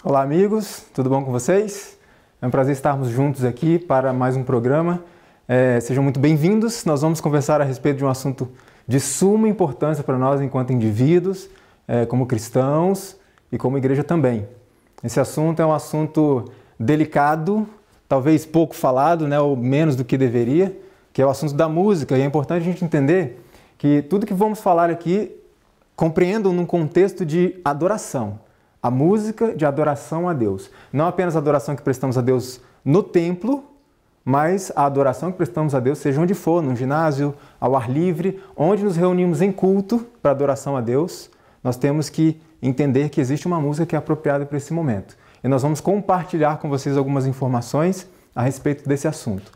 Olá amigos, tudo bom com vocês? É um prazer estarmos juntos aqui para mais um programa. Sejam muito bem-vindos. Nós vamos conversar a respeito de um assunto de suma importância para nós enquanto indivíduos, como cristãos e como igreja também. Esse assunto é um assunto delicado, talvez pouco falado, ou menos do que deveria, que é o assunto da música. E é importante a gente entender que tudo que vamos falar aqui compreendam num contexto de adoração. A música de adoração a Deus. Não apenas a adoração que prestamos a Deus no templo, mas a adoração que prestamos a Deus seja onde for, no ginásio, ao ar livre, onde nos reunimos em culto para adoração a Deus, nós temos que entender que existe uma música que é apropriada para esse momento. E nós vamos compartilhar com vocês algumas informações a respeito desse assunto.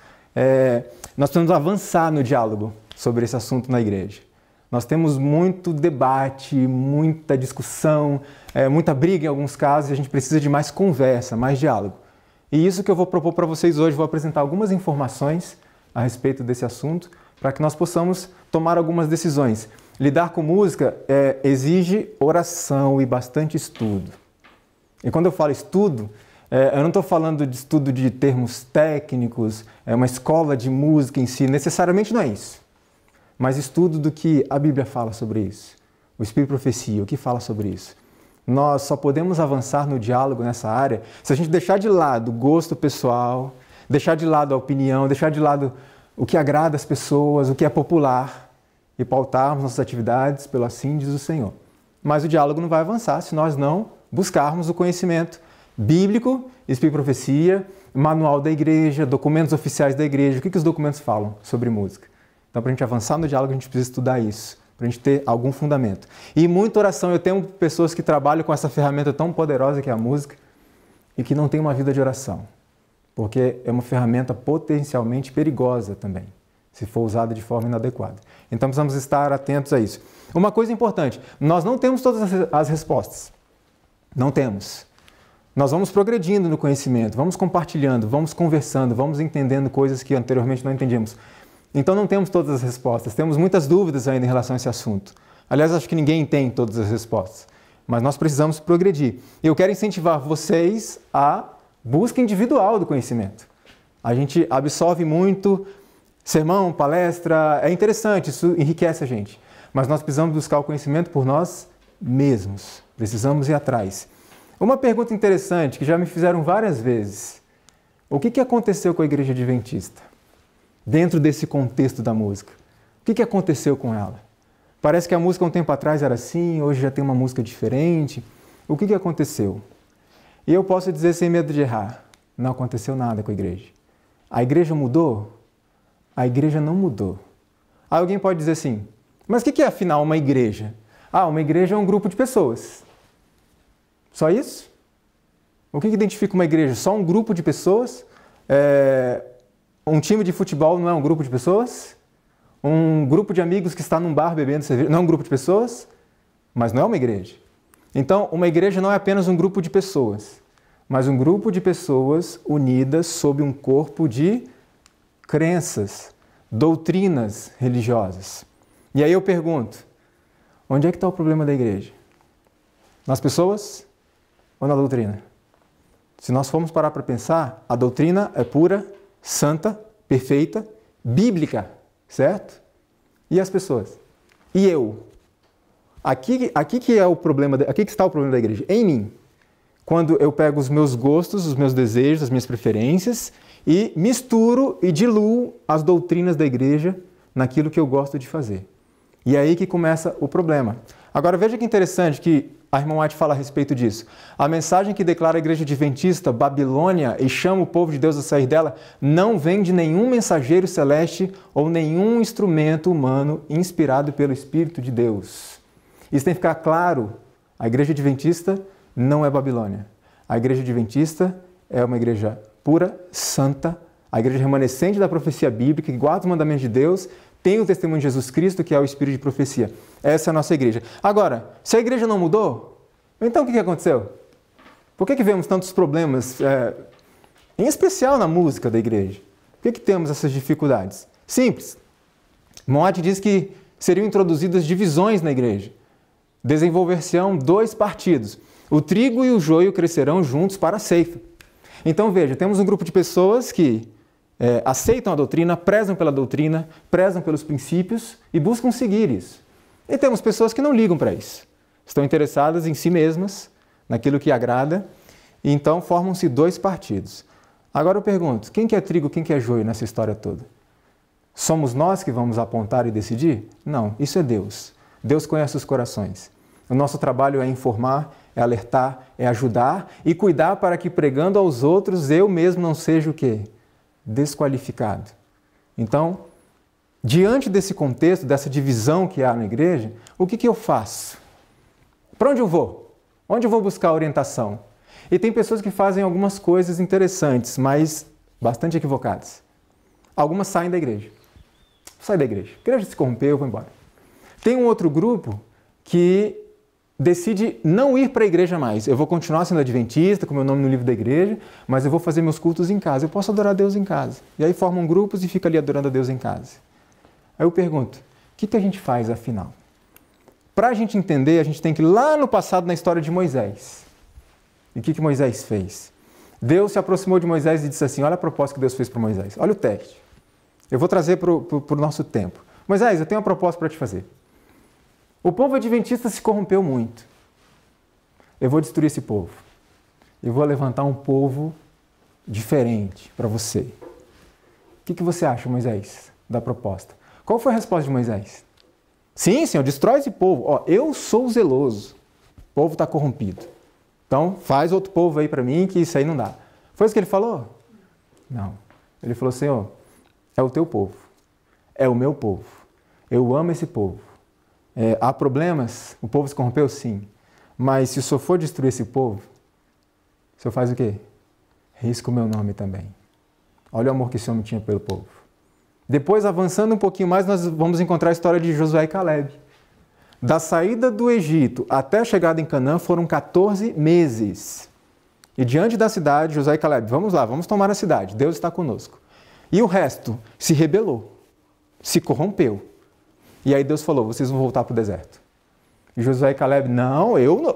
Nós precisamos avançar no diálogo sobre esse assunto na igreja. Nós temos muito debate, muita discussão, muita briga em alguns casos, e a gente precisa de mais conversa, mais diálogo. E isso que eu vou propor para vocês hoje, vou apresentar algumas informações a respeito desse assunto, para que nós possamos tomar algumas decisões. Lidar com música exige oração e bastante estudo. E quando eu falo estudo, eu não estou falando de estudo de termos técnicos, uma escola de música em si, necessariamente não é isso. Mas estudo do que a Bíblia fala sobre isso. O Espírito de Profecia, o que fala sobre isso. Nós só podemos avançar no diálogo nessa área se a gente deixar de lado o gosto pessoal, deixar de lado a opinião, deixar de lado o que agrada as pessoas, o que é popular e pautarmos nossas atividades pelo assim diz o Senhor. Mas o diálogo não vai avançar se nós não buscarmos o conhecimento bíblico, Espírito de Profecia, manual da igreja, documentos oficiais da igreja. O que os documentos falam sobre música? Então, para a gente avançar no diálogo, a gente precisa estudar isso, para a gente ter algum fundamento. E muita oração. Eu tenho pessoas que trabalham com essa ferramenta tão poderosa que é a música e que não têm uma vida de oração, porque é uma ferramenta potencialmente perigosa também, se for usada de forma inadequada. Então, precisamos estar atentos a isso. Uma coisa importante, nós não temos todas as respostas. Não temos. Nós vamos progredindo no conhecimento, vamos compartilhando, vamos conversando, vamos entendendo coisas que anteriormente não entendíamos. Então não temos todas as respostas, temos muitas dúvidas ainda em relação a esse assunto. Aliás, acho que ninguém tem todas as respostas, mas nós precisamos progredir. E eu quero incentivar vocês à busca individual do conhecimento. A gente absorve muito sermão, palestra, é interessante, isso enriquece a gente. Mas nós precisamos buscar o conhecimento por nós mesmos, precisamos ir atrás. Uma pergunta interessante que já me fizeram várias vezes: o que aconteceu com a Igreja Adventista? Dentro desse contexto da música. O que aconteceu com ela? Parece que a música um tempo atrás era assim, hoje já tem uma música diferente. O que aconteceu? E eu posso dizer sem medo de errar, não aconteceu nada com a igreja. A igreja mudou? A igreja não mudou. Aí alguém pode dizer assim, mas o que é afinal uma igreja? Uma igreja é um grupo de pessoas. Só isso? O que identifica uma igreja? Só um grupo de pessoas? Um time de futebol não é um grupo de pessoas? Um grupo de amigos que está num bar bebendo cerveja não é um grupo de pessoas? Mas não é uma igreja. Então, uma igreja não é apenas um grupo de pessoas, mas um grupo de pessoas unidas sob um corpo de crenças, doutrinas religiosas. E aí eu pergunto, onde é que está o problema da igreja? Nas pessoas ou na doutrina? Se nós formos parar para pensar, a doutrina é pura, santa, perfeita, bíblica, certo? E as pessoas? E eu? Aqui que é o problema, aqui que está o problema da igreja, em mim. Quando eu pego os meus gostos, os meus desejos, as minhas preferências e misturo e diluo as doutrinas da igreja naquilo que eu gosto de fazer. E é aí que começa o problema. Agora veja que interessante que a irmã White fala a respeito disso. A mensagem que declara a igreja adventista, Babilônia, e chama o povo de Deus a sair dela, não vem de nenhum mensageiro celeste ou nenhum instrumento humano inspirado pelo Espírito de Deus. Isso tem que ficar claro. A igreja adventista não é Babilônia. A igreja adventista é uma igreja pura, santa, a igreja remanescente da profecia bíblica, que guarda os mandamentos de Deus, tem o testemunho de Jesus Cristo, que é o Espírito de profecia. Essa é a nossa igreja. Agora, se a igreja não mudou, então o que aconteceu? Por que vemos tantos problemas, em especial na música da igreja? Por que temos essas dificuldades? Simples. Moate diz que seriam introduzidas divisões na igreja. Desenvolver-se-ão dois partidos. O trigo e o joio crescerão juntos para a ceifa. Então veja, temos um grupo de pessoas que aceitam a doutrina, prezam pela doutrina, prezam pelos princípios e buscam seguir isso. E temos pessoas que não ligam para isso. Estão interessadas em si mesmas, naquilo que agrada, e então formam-se dois partidos. Agora eu pergunto, quem que é trigo, quem que é joio nessa história toda? Somos nós que vamos apontar e decidir? Não, isso é Deus. Deus conhece os corações. O nosso trabalho é informar, é alertar, é ajudar e cuidar para que pregando aos outros eu mesmo não seja o quê? Desqualificado. Então, diante desse contexto, dessa divisão que há na igreja, o que eu faço? Para onde eu vou? Onde eu vou buscar orientação? E tem pessoas que fazem algumas coisas interessantes, mas bastante equivocadas. Algumas saem da igreja. Sai da igreja. A igreja se corrompeu, eu vou embora. Tem um outro grupo que decide não ir para a igreja mais. Eu vou continuar sendo adventista, com meu nome no livro da igreja, mas eu vou fazer meus cultos em casa. Eu posso adorar a Deus em casa. E aí formam grupos e fica ali adorando a Deus em casa. Aí eu pergunto, o que a gente faz afinal? Para a gente entender, a gente tem que ir lá no passado, na história de Moisés. E o que Moisés fez? Deus se aproximou de Moisés e disse assim, olha a proposta que Deus fez para Moisés. Olha o teste. Eu vou trazer para o nosso tempo. Moisés, eu tenho uma proposta para te fazer. O povo adventista se corrompeu muito. Eu vou destruir esse povo. Eu vou levantar um povo diferente para você. O que você acha, Moisés, da proposta? Qual foi a resposta de Moisés? Sim, Senhor, destrói esse povo. Ó, eu sou zeloso. O povo está corrompido. Então, faz outro povo aí para mim, que isso aí não dá. Foi isso que ele falou? Não. Ele falou, Senhor, é o teu povo. É o meu povo. Eu amo esse povo. Há problemas? O povo se corrompeu? Sim. Mas se o Senhor for destruir esse povo, o Senhor faz o quê? Risca o meu nome também. Olha o amor que esse homem tinha pelo povo. Depois, avançando um pouquinho mais, nós vamos encontrar a história de Josué e Caleb. Da saída do Egito até a chegada em Canaã foram 14 meses. E diante da cidade, Josué e Caleb, vamos lá, vamos tomar a cidade, Deus está conosco. E o resto se rebelou, se corrompeu. E aí Deus falou, vocês vão voltar para o deserto. E Josué e Caleb, não,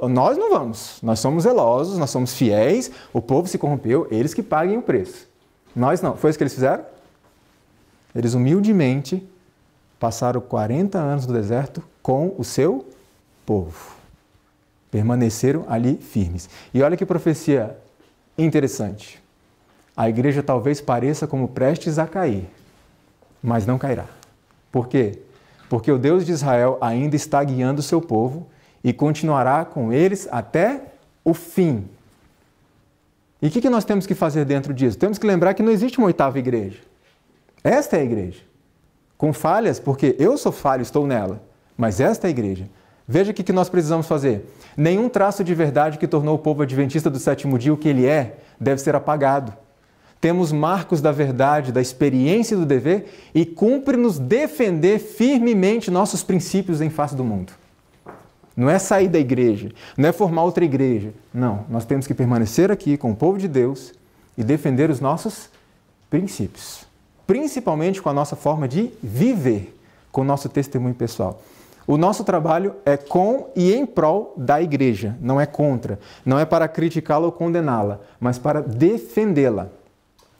nós não vamos. Nós somos zelosos, nós somos fiéis, o povo se corrompeu, eles que paguem o preço. Nós não. Foi isso que eles fizeram? Eles humildemente passaram 40 anos no deserto com o seu povo. Permaneceram ali firmes. E olha que profecia interessante. A igreja talvez pareça como prestes a cair, mas não cairá. Por quê? Porque o Deus de Israel ainda está guiando o seu povo e continuará com eles até o fim. E o que nós temos que fazer dentro disso? Temos que lembrar que não existe uma oitava igreja. Esta é a igreja. Com falhas, porque eu sou falho, estou nela. Mas esta é a igreja. Veja o que nós precisamos fazer. Nenhum traço de verdade que tornou o povo adventista do sétimo dia o que ele é, deve ser apagado. Temos marcos da verdade, da experiência e do dever e cumpre-nos defender firmemente nossos princípios em face do mundo. Não é sair da igreja, não é formar outra igreja. Não, nós temos que permanecer aqui com o povo de Deus e defender os nossos princípios. Principalmente com a nossa forma de viver, com o nosso testemunho pessoal. O nosso trabalho é com e em prol da igreja, não é contra. Não é para criticá-la ou condená-la, mas para defendê-la.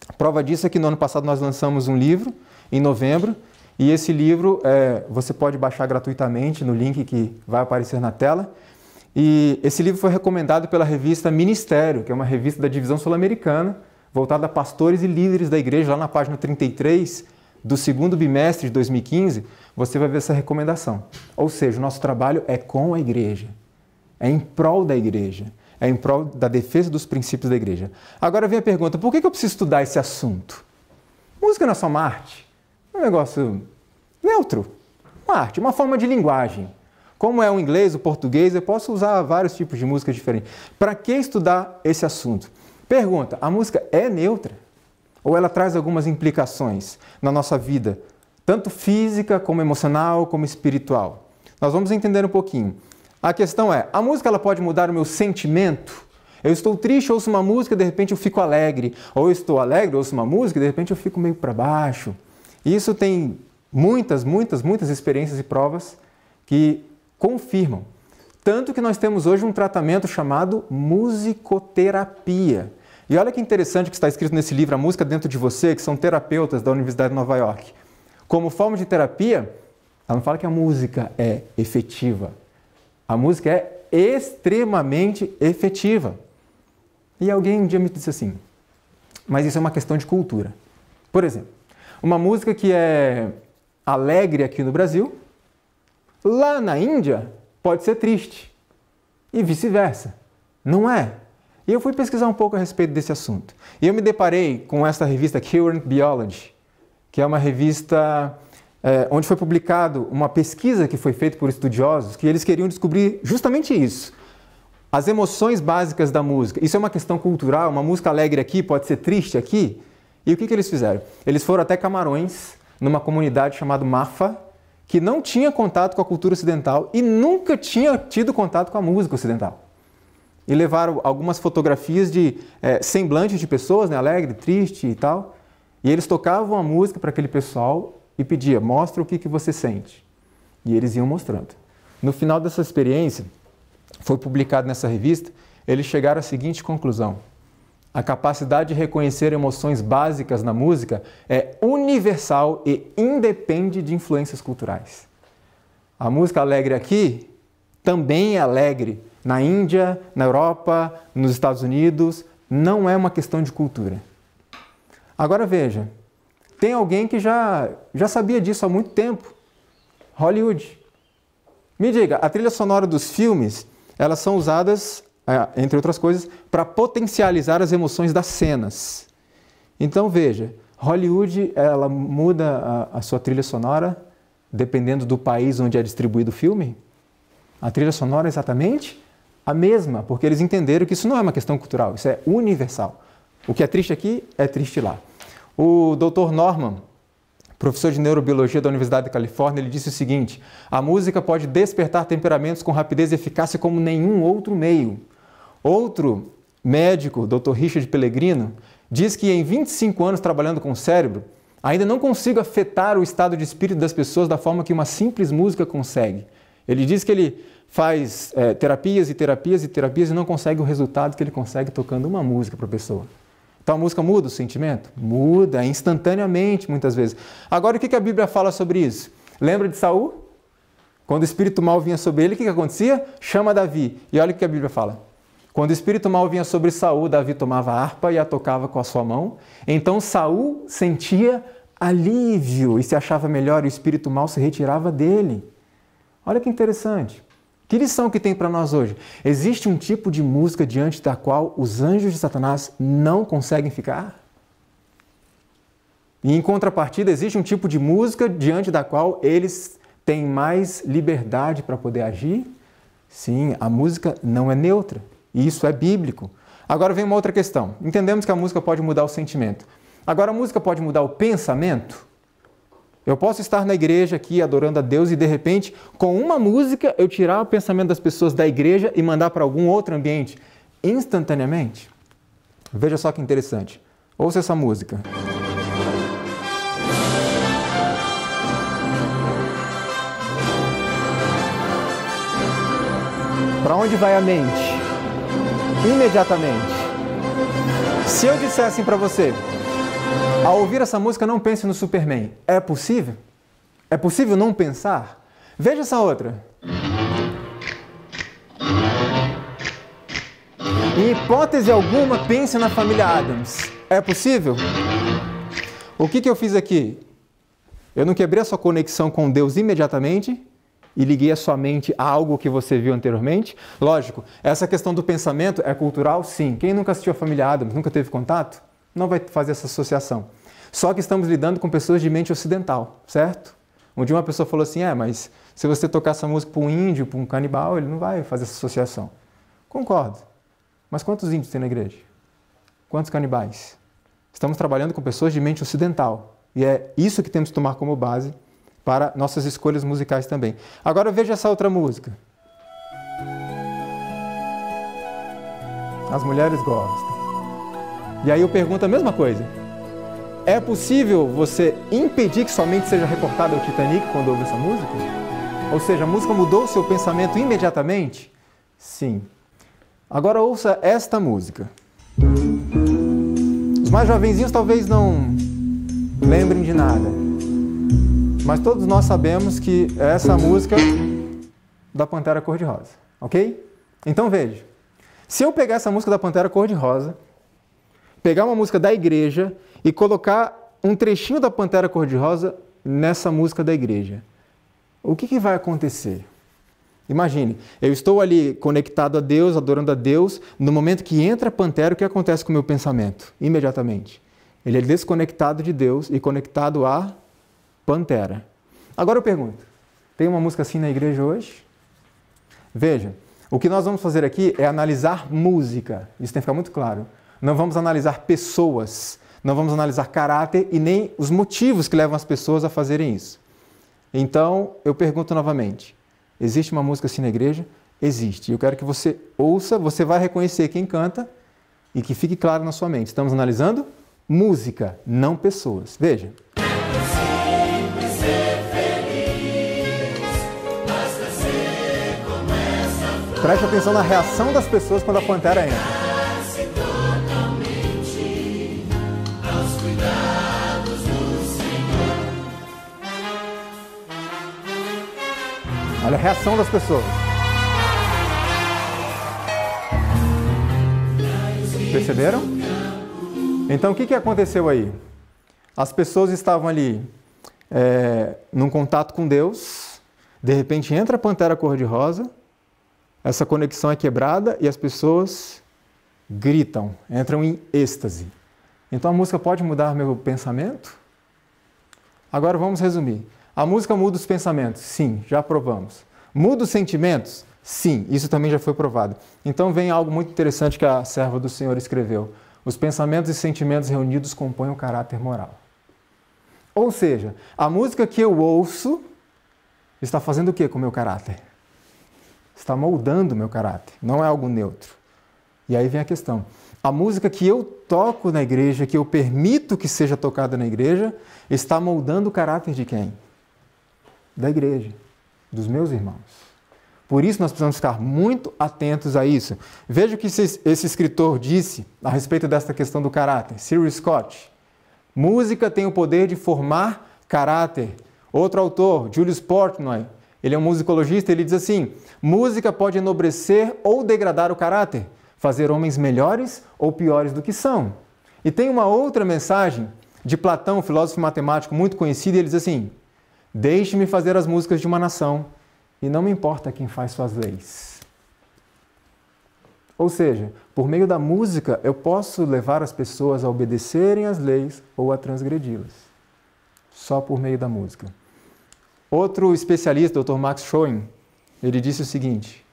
A prova disso é que no ano passado nós lançamos um livro, em novembro, e esse livro você pode baixar gratuitamente no link que vai aparecer na tela. E esse livro foi recomendado pela revista Ministério, que é uma revista da divisão sul-americana, voltada a pastores e líderes da igreja. Lá na página 33 do segundo bimestre de 2015, você vai ver essa recomendação. Ou seja, o nosso trabalho é com a igreja, é em prol da igreja, é em prol da defesa dos princípios da igreja. Agora vem a pergunta, por que eu preciso estudar esse assunto? Música não é só uma arte, é um negócio neutro, uma arte, uma forma de linguagem. Como é o inglês, o português, eu posso usar vários tipos de música diferentes. Para que estudar esse assunto? Pergunta, a música é neutra? Ou ela traz algumas implicações na nossa vida, tanto física, como emocional, como espiritual? Nós vamos entender um pouquinho. A questão é, a música ela pode mudar o meu sentimento? Eu estou triste, ouço uma música, de repente eu fico alegre. Ou eu estou alegre, ouço uma música, de repente eu fico meio para baixo. E isso tem muitas experiências e provas que confirmam. Tanto que nós temos hoje um tratamento chamado musicoterapia. E olha que interessante o que está escrito nesse livro, A Música Dentro de Você, que são terapeutas da Universidade de Nova York. Como forma de terapia, ela não fala que a música é efetiva. A música é extremamente efetiva. E alguém um dia me disse assim, mas isso é uma questão de cultura. Por exemplo, uma música que é alegre aqui no Brasil, lá na Índia pode ser triste. E vice-versa. Não é? E eu fui pesquisar um pouco a respeito desse assunto. E eu me deparei com essa revista Current Biology, que é uma revista onde foi publicado uma pesquisa que foi feita por estudiosos, que eles queriam descobrir justamente isso. As emoções básicas da música. Isso é uma questão cultural, uma música alegre aqui pode ser triste aqui. E o que eles fizeram? Eles foram até Camarões, numa comunidade chamada Mafa, que não tinha contato com a cultura ocidental e nunca tinha tido contato com a música ocidental. E levaram algumas fotografias de semblantes de pessoas, né, alegre, triste e tal. E eles tocavam a música para aquele pessoal e pedia, mostra o que você sente. E eles iam mostrando. No final dessa experiência, foi publicado nessa revista, eles chegaram à seguinte conclusão. A capacidade de reconhecer emoções básicas na música é universal e independe de influências culturais. A música alegre aqui também é alegre na Índia, na Europa, nos Estados Unidos. Não é uma questão de cultura. Agora veja, tem alguém que já sabia disso há muito tempo. Hollywood. Me diga, a trilha sonora dos filmes, elas são usadas, entre outras coisas, para potencializar as emoções das cenas. Então veja, Hollywood ela muda a sua trilha sonora dependendo do país onde é distribuído o filme. A trilha sonora é exatamente a mesma, porque eles entenderam que isso não é uma questão cultural, isso é universal. O que é triste aqui é triste lá. O Dr. Norman, professor de neurobiologia da Universidade da Califórnia, ele disse o seguinte, a música pode despertar temperamentos com rapidez e eficácia como nenhum outro meio. Outro médico, Dr. Richard Pellegrino, diz que em 25 anos trabalhando com o cérebro, ainda não consigo afetar o estado de espírito das pessoas da forma que uma simples música consegue. Ele diz que ele faz terapias e terapias e terapias e não consegue o resultado que ele consegue tocando uma música para a pessoa. Então a música muda o sentimento? Muda instantaneamente, muitas vezes. Agora o que a Bíblia fala sobre isso? Lembra de Saul? Quando o espírito mal vinha sobre ele, o que acontecia? Chama Davi. E olha o que a Bíblia fala. Quando o espírito mal vinha sobre Saul, Davi tomava a harpa e a tocava com a sua mão. Então Saul sentia alívio e se achava melhor e o espírito mal se retirava dele. Olha que interessante. Que lição que tem para nós hoje? Existe um tipo de música diante da qual os anjos de Satanás não conseguem ficar? E em contrapartida, existe um tipo de música diante da qual eles têm mais liberdade para poder agir? Sim, a música não é neutra. E isso é bíblico. Agora vem uma outra questão. Entendemos que a música pode mudar o sentimento. Agora a música pode mudar o pensamento? Eu posso estar na igreja aqui adorando a Deus e de repente, com uma música, eu tirar o pensamento das pessoas da igreja e mandar para algum outro ambiente instantaneamente? Veja só que interessante. Ouça essa música. Para onde vai a mente? Imediatamente. Se eu dissesse para você, ao ouvir essa música, não pense no Superman. É possível? É possível não pensar? Veja essa outra. Em hipótese alguma, pense na família Addams. É possível? O que eu fiz aqui? Eu não quebrei a sua conexão com Deus imediatamente e liguei a sua mente a algo que você viu anteriormente? Lógico, essa questão do pensamento é cultural? Sim. Quem nunca assistiu a família Addams, nunca teve contato? Não vai fazer essa associação. Só que estamos lidando com pessoas de mente ocidental, certo? Um dia uma pessoa falou assim, mas se você tocar essa música para um índio, para um canibal, ele não vai fazer essa associação. Concordo. Mas quantos índios tem na igreja? Quantos canibais? Estamos trabalhando com pessoas de mente ocidental. E é isso que temos que tomar como base para nossas escolhas musicais também. Agora veja essa outra música. As mulheres gostam. E aí eu pergunto a mesma coisa. É possível você impedir que sua mente seja reportada ao Titanic quando ouve essa música? Ou seja, a música mudou o seu pensamento imediatamente? Sim. Agora ouça esta música. Os mais jovenzinhos talvez não lembrem de nada, mas todos nós sabemos que é essa música da Pantera Cor-de-Rosa, ok? Então veja, se eu pegar essa música da Pantera Cor-de-Rosa, pegar uma música da igreja e colocar um trechinho da Pantera Cor-de-Rosa nessa música da igreja, o que vai acontecer? Imagine, eu estou ali conectado a Deus, adorando a Deus, no momento que entra a Pantera, o que acontece com o meu pensamento? Imediatamente. Ele é desconectado de Deus e conectado à Pantera. Agora eu pergunto, tem uma música assim na igreja hoje? Veja, o que nós vamos fazer aqui é analisar música, isso tem que ficar muito claro. Não vamos analisar pessoas, não vamos analisar caráter e nem os motivos que levam as pessoas a fazerem isso. Então, eu pergunto novamente, existe uma música assim na igreja? Existe. Eu quero que você ouça, você vai reconhecer quem canta e que fique claro na sua mente. Estamos analisando música, não pessoas. Veja. Preste atenção na reação das pessoas quando a Pantera entra. Olha a reação das pessoas. Perceberam? Então, o que aconteceu aí? As pessoas estavam ali num contato com Deus, de repente entra a Pantera Cor-de-Rosa, essa conexão é quebrada e as pessoas gritam, entram em êxtase. Então, a música pode mudar meu pensamento? Agora, vamos resumir. A música muda os pensamentos? Sim, já provamos. Muda os sentimentos? Sim, isso também já foi provado. Então vem algo muito interessante que a serva do Senhor escreveu. Os pensamentos e sentimentos reunidos compõem o caráter moral. Ou seja, a música que eu ouço está fazendo o que com o meu caráter? Está moldando o meu caráter, não é algo neutro. E aí vem a questão. A música que eu toco na igreja, que eu permito que seja tocada na igreja, está moldando o caráter de quem? Da igreja, dos meus irmãos. Por isso nós precisamos ficar muito atentos a isso. Veja o que esse escritor disse a respeito desta questão do caráter. Cyril Scott. Música tem o poder de formar caráter. Outro autor, Julius Portnoy, ele é um musicologista, ele diz assim, música pode enobrecer ou degradar o caráter, fazer homens melhores ou piores do que são. E tem uma outra mensagem de Platão, filósofo matemático muito conhecido, e ele diz assim, deixe-me fazer as músicas de uma nação e não me importa quem faz suas leis. Ou seja, por meio da música eu posso levar as pessoas a obedecerem às leis ou a transgredi-las. Só por meio da música. Outro especialista, Dr. Max Schoen, ele disse o seguinte,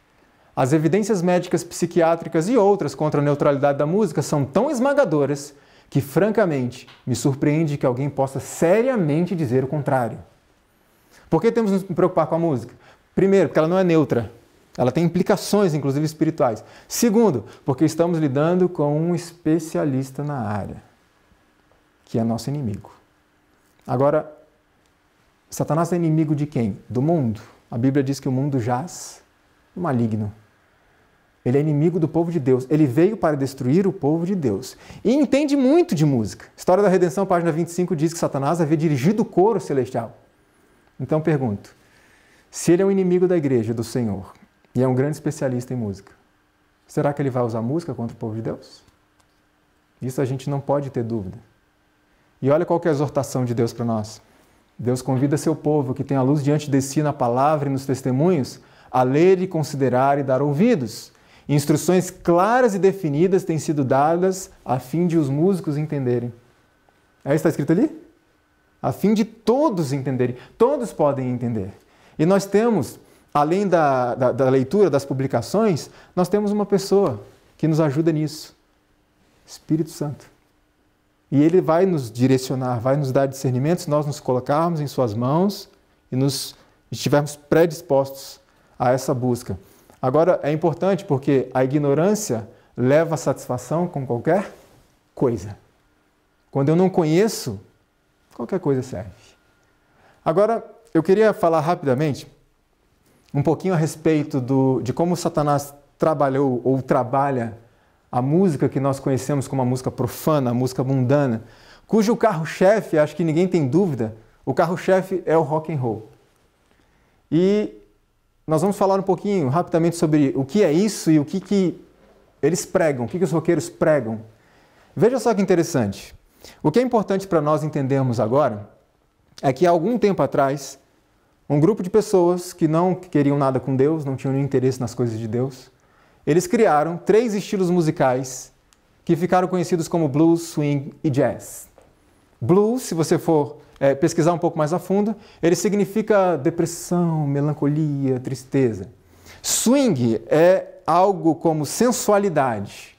as evidências médicas, psiquiátricas e outras contra a neutralidade da música são tão esmagadoras que, francamente, me surpreende que alguém possa seriamente dizer o contrário. Por que temos que nos preocupar com a música? Primeiro, porque ela não é neutra. Ela tem implicações, inclusive espirituais. Segundo, porque estamos lidando com um especialista na área, que é nosso inimigo. Agora, Satanás é inimigo de quem? Do mundo. A Bíblia diz que o mundo jaz no maligno. Ele é inimigo do povo de Deus. Ele veio para destruir o povo de Deus. E entende muito de música. História da Redenção, página 25, diz que Satanás havia dirigido o coro celestial. Então pergunto, se ele é um inimigo da igreja, do Senhor, e é um grande especialista em música, será que ele vai usar música contra o povo de Deus? Isso a gente não pode ter dúvida. E olha qual que é a exortação de Deus para nós. Deus convida seu povo que tem a luz diante de si na palavra e nos testemunhos a ler e considerar e dar ouvidos. Instruções claras e definidas têm sido dadas a fim de os músicos entenderem. É isso que está escrito ali? A fim de todos entenderem. Todos podem entender. E nós temos, além da leitura, das publicações, nós temos uma pessoa que nos ajuda nisso. Espírito Santo. E ele vai nos direcionar, vai nos dar discernimento se nós nos colocarmos em suas mãos e estivermos predispostos a essa busca. Agora, é importante porque a ignorância leva a satisfação com qualquer coisa. Quando eu não conheço, qualquer coisa serve. Agora, eu queria falar rapidamente um pouquinho a respeito de como Satanás trabalhou ou trabalha a música que nós conhecemos como a música profana, a música mundana, cujo carro-chefe, acho que ninguém tem dúvida, o carro-chefe é o rock and roll. E nós vamos falar um pouquinho, rapidamente, sobre o que é isso e o que eles pregam, o que os roqueiros pregam. Veja só que interessante. O que é importante para nós entendermos agora é que há algum tempo atrás, um grupo de pessoas que não queriam nada com Deus, não tinham nenhum interesse nas coisas de Deus, eles criaram 3 estilos musicais que ficaram conhecidos como blues, swing e jazz. Blues, se você for pesquisar um pouco mais a fundo, ele significa depressão, melancolia, tristeza. Swing é algo como sensualidade.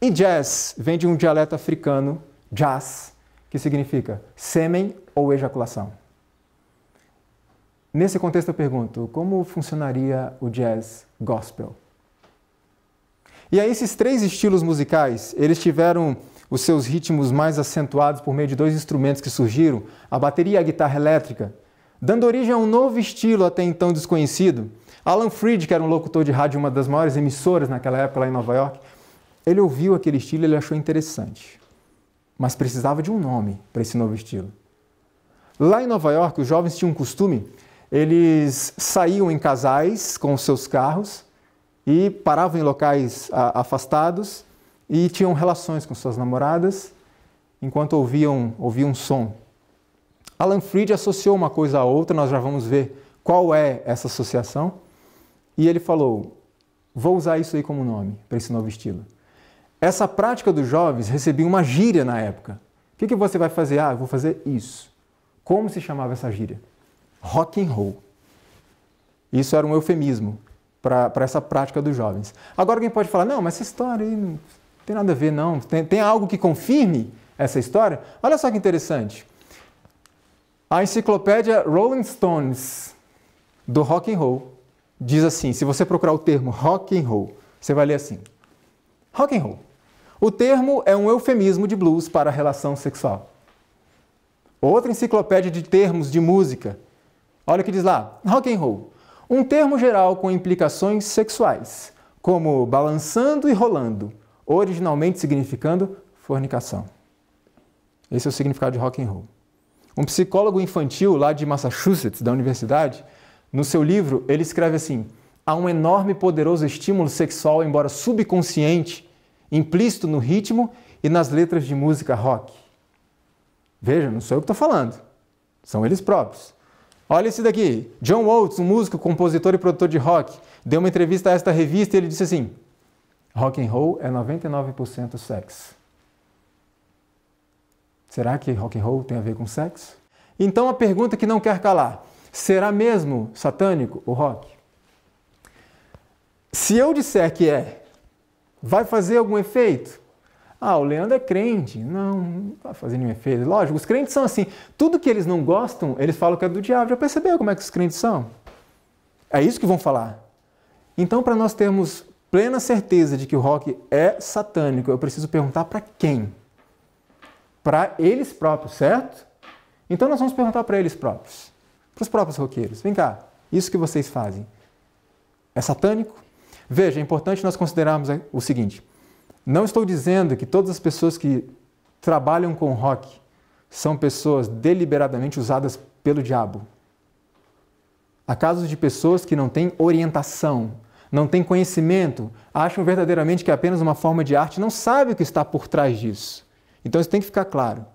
E jazz vem de um dialeto africano, jazz, que significa sêmen ou ejaculação. Nesse contexto eu pergunto, como funcionaria o jazz gospel? E aí esses 3 estilos musicais, eles tiveram os seus ritmos mais acentuados por meio de 2 instrumentos que surgiram, a bateria e a guitarra elétrica, dando origem a um novo estilo até então desconhecido. Alan Freed, que era um locutor de rádio, uma das maiores emissoras naquela época lá em Nova York, ele ouviu aquele estilo e ele achou interessante, mas precisava de um nome para esse novo estilo. Lá em Nova York, os jovens tinham um costume, eles saíam em casais com os seus carros e paravam em locais afastados e tinham relações com suas namoradas enquanto ouviam som. Alan Freed associou uma coisa à outra, nós já vamos ver qual é essa associação, e ele falou, vou usar isso aí como nome para esse novo estilo. Essa prática dos jovens recebia uma gíria na época. O que você vai fazer? Eu vou fazer isso. Como se chamava essa gíria? Rock and roll. Isso era um eufemismo para essa prática dos jovens. Agora alguém pode falar, não, mas essa história aí não tem nada a ver, não. Tem algo que confirme essa história? Olha só que interessante. A enciclopédia Rolling Stones do rock and roll diz assim, se você procurar o termo rock and roll, você vai ler assim, rock and roll. O termo é um eufemismo de blues para a relação sexual. Outra enciclopédia de termos de música, olha o que diz lá, rock and roll. Um termo geral com implicações sexuais, como balançando e rolando, originalmente significando fornicação. Esse é o significado de rock and roll. Um psicólogo infantil lá de Massachusetts, da universidade, no seu livro, ele escreve assim, há um enorme e poderoso estímulo sexual, embora subconsciente, implícito no ritmo e nas letras de música rock. Veja, não sou eu que estou falando, são eles próprios. Olha esse daqui, John Oates, um músico, compositor e produtor de rock, deu uma entrevista a esta revista e ele disse assim, rock and roll é 99% sexo. Será que rock and roll tem a ver com sexo? Então a pergunta que não quer calar, será mesmo satânico o rock? Se eu disser que vai fazer algum efeito? O Leandro é crente. Não vai fazer nenhum efeito. Lógico, os crentes são assim. Tudo que eles não gostam, eles falam que é do diabo. Já percebeu como é que os crentes são? É isso que vão falar. Então, para nós termos plena certeza de que o rock é satânico, eu preciso perguntar para quem? Para eles próprios, certo? Então nós vamos perguntar para eles próprios. Para os próprios roqueiros. Vem cá, isso que vocês fazem é satânico? Veja, é importante nós considerarmos o seguinte. Não estou dizendo que todas as pessoas que trabalham com rock são pessoas deliberadamente usadas pelo diabo. Há casos de pessoas que não têm orientação, não têm conhecimento, acham verdadeiramente que é apenas uma forma de arte, não sabem o que está por trás disso. Então isso tem que ficar claro.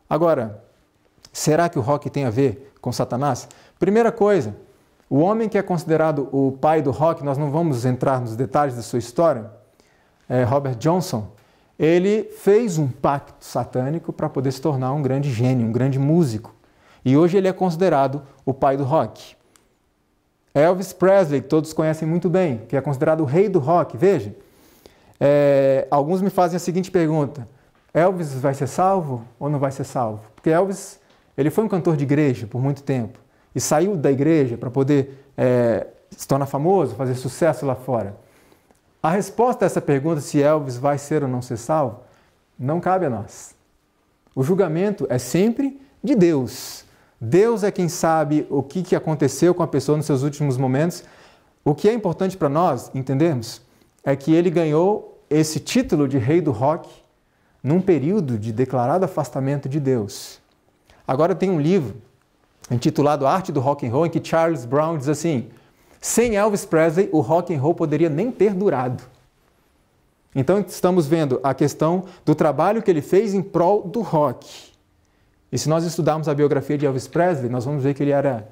Agora, será que o rock tem a ver com Satanás? Primeira coisa, o homem que é considerado o pai do rock, nós não vamos entrar nos detalhes da sua história, Robert Johnson, ele fez um pacto satânico para poder se tornar um grande gênio, um grande músico. E hoje ele é considerado o pai do rock. Elvis Presley, que todos conhecem muito bem, que é considerado o rei do rock. Veja, alguns me fazem a seguinte pergunta, Elvis vai ser salvo ou não vai ser salvo? Porque Elvis, ele foi um cantor de igreja por muito tempo e saiu da igreja para poder se tornar famoso, fazer sucesso lá fora. A resposta a essa pergunta, se Elvis vai ser ou não ser salvo, não cabe a nós. O julgamento é sempre de Deus. Deus é quem sabe o que aconteceu com a pessoa nos seus últimos momentos. O que é importante para nós entendermos é que ele ganhou esse título de rei do rock num período de declarado afastamento de Deus. Agora tem um livro intitulado Arte do Rock and Roll, em que Charles Brown diz assim: sem Elvis Presley, o rock and roll poderia nem ter durado. Então estamos vendo a questão do trabalho que ele fez em prol do rock. E se nós estudarmos a biografia de Elvis Presley, nós vamos ver que ele era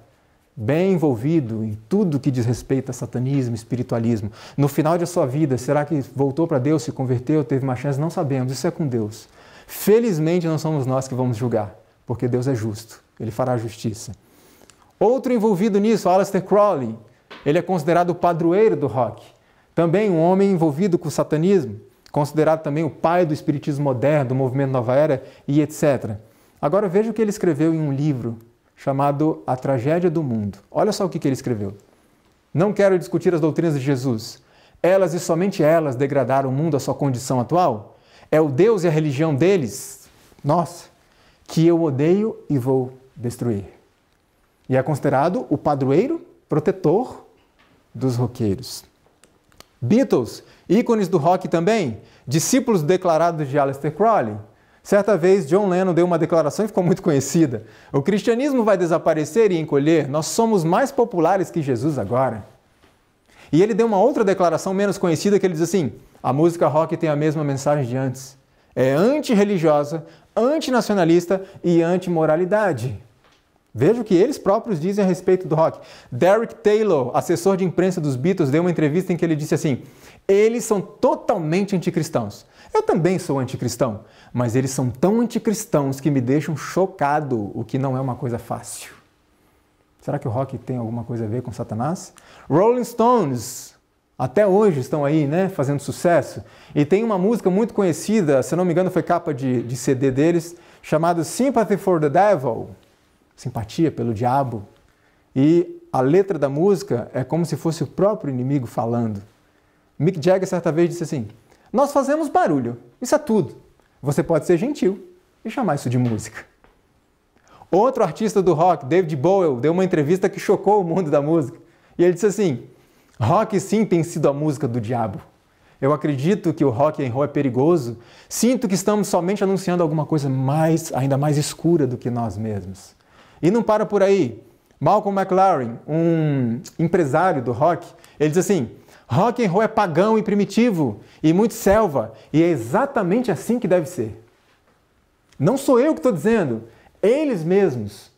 bem envolvido em tudo que diz respeito a satanismo, espiritualismo. No final de sua vida, será que voltou para Deus, se converteu, teve uma chance? Não sabemos, isso é com Deus. Felizmente não somos nós que vamos julgar, porque Deus é justo, Ele fará justiça. Outro envolvido nisso, Aleister Crowley, ele é considerado o padroeiro do rock. Também um homem envolvido com o satanismo, considerado também o pai do espiritismo moderno, do movimento Nova Era e etc. Agora veja o que ele escreveu em um livro chamado A Tragédia do Mundo. Olha só o que ele escreveu. Não quero discutir as doutrinas de Jesus. Elas e somente elas degradaram o mundo à sua condição atual. É o Deus e a religião deles, nossa, que eu odeio e vou destruir. E é considerado o padroeiro protetor dos roqueiros. Beatles, ícones do rock também, discípulos declarados de Aleister Crowley. Certa vez, John Lennon deu uma declaração e ficou muito conhecida. O cristianismo vai desaparecer e encolher, nós somos mais populares que Jesus agora. E ele deu uma outra declaração menos conhecida que ele diz assim: a música rock tem a mesma mensagem de antes. É antirreligiosa, antinacionalista e antimoralidade. Veja o que eles próprios dizem a respeito do rock. Derek Taylor, assessor de imprensa dos Beatles, deu uma entrevista em que ele disse assim: eles são totalmente anticristãos. Eu também sou anticristão, mas eles são tão anticristãos que me deixam chocado, o que não é uma coisa fácil. Será que o rock tem alguma coisa a ver com Satanás? Rolling Stones, até hoje estão aí, né, fazendo sucesso. E tem uma música muito conhecida, se não me engano foi capa de CD deles, chamada Sympathy for the Devil, simpatia pelo diabo. E a letra da música é como se fosse o próprio inimigo falando. Mick Jagger certa vez disse assim: nós fazemos barulho, isso é tudo. Você pode ser gentil e chamar isso de música. Outro artista do rock, David Bowie, deu uma entrevista que chocou o mundo da música. E ele disse assim: rock sim tem sido a música do diabo. Eu acredito que o rock and roll é perigoso. Sinto que estamos somente anunciando alguma coisa ainda mais escura do que nós mesmos. E não para por aí. Malcolm McLaren, um empresário do rock, ele diz assim: rock and roll é pagão e primitivo e muito selva, e é exatamente assim que deve ser. Não sou eu que estou dizendo, eles mesmos.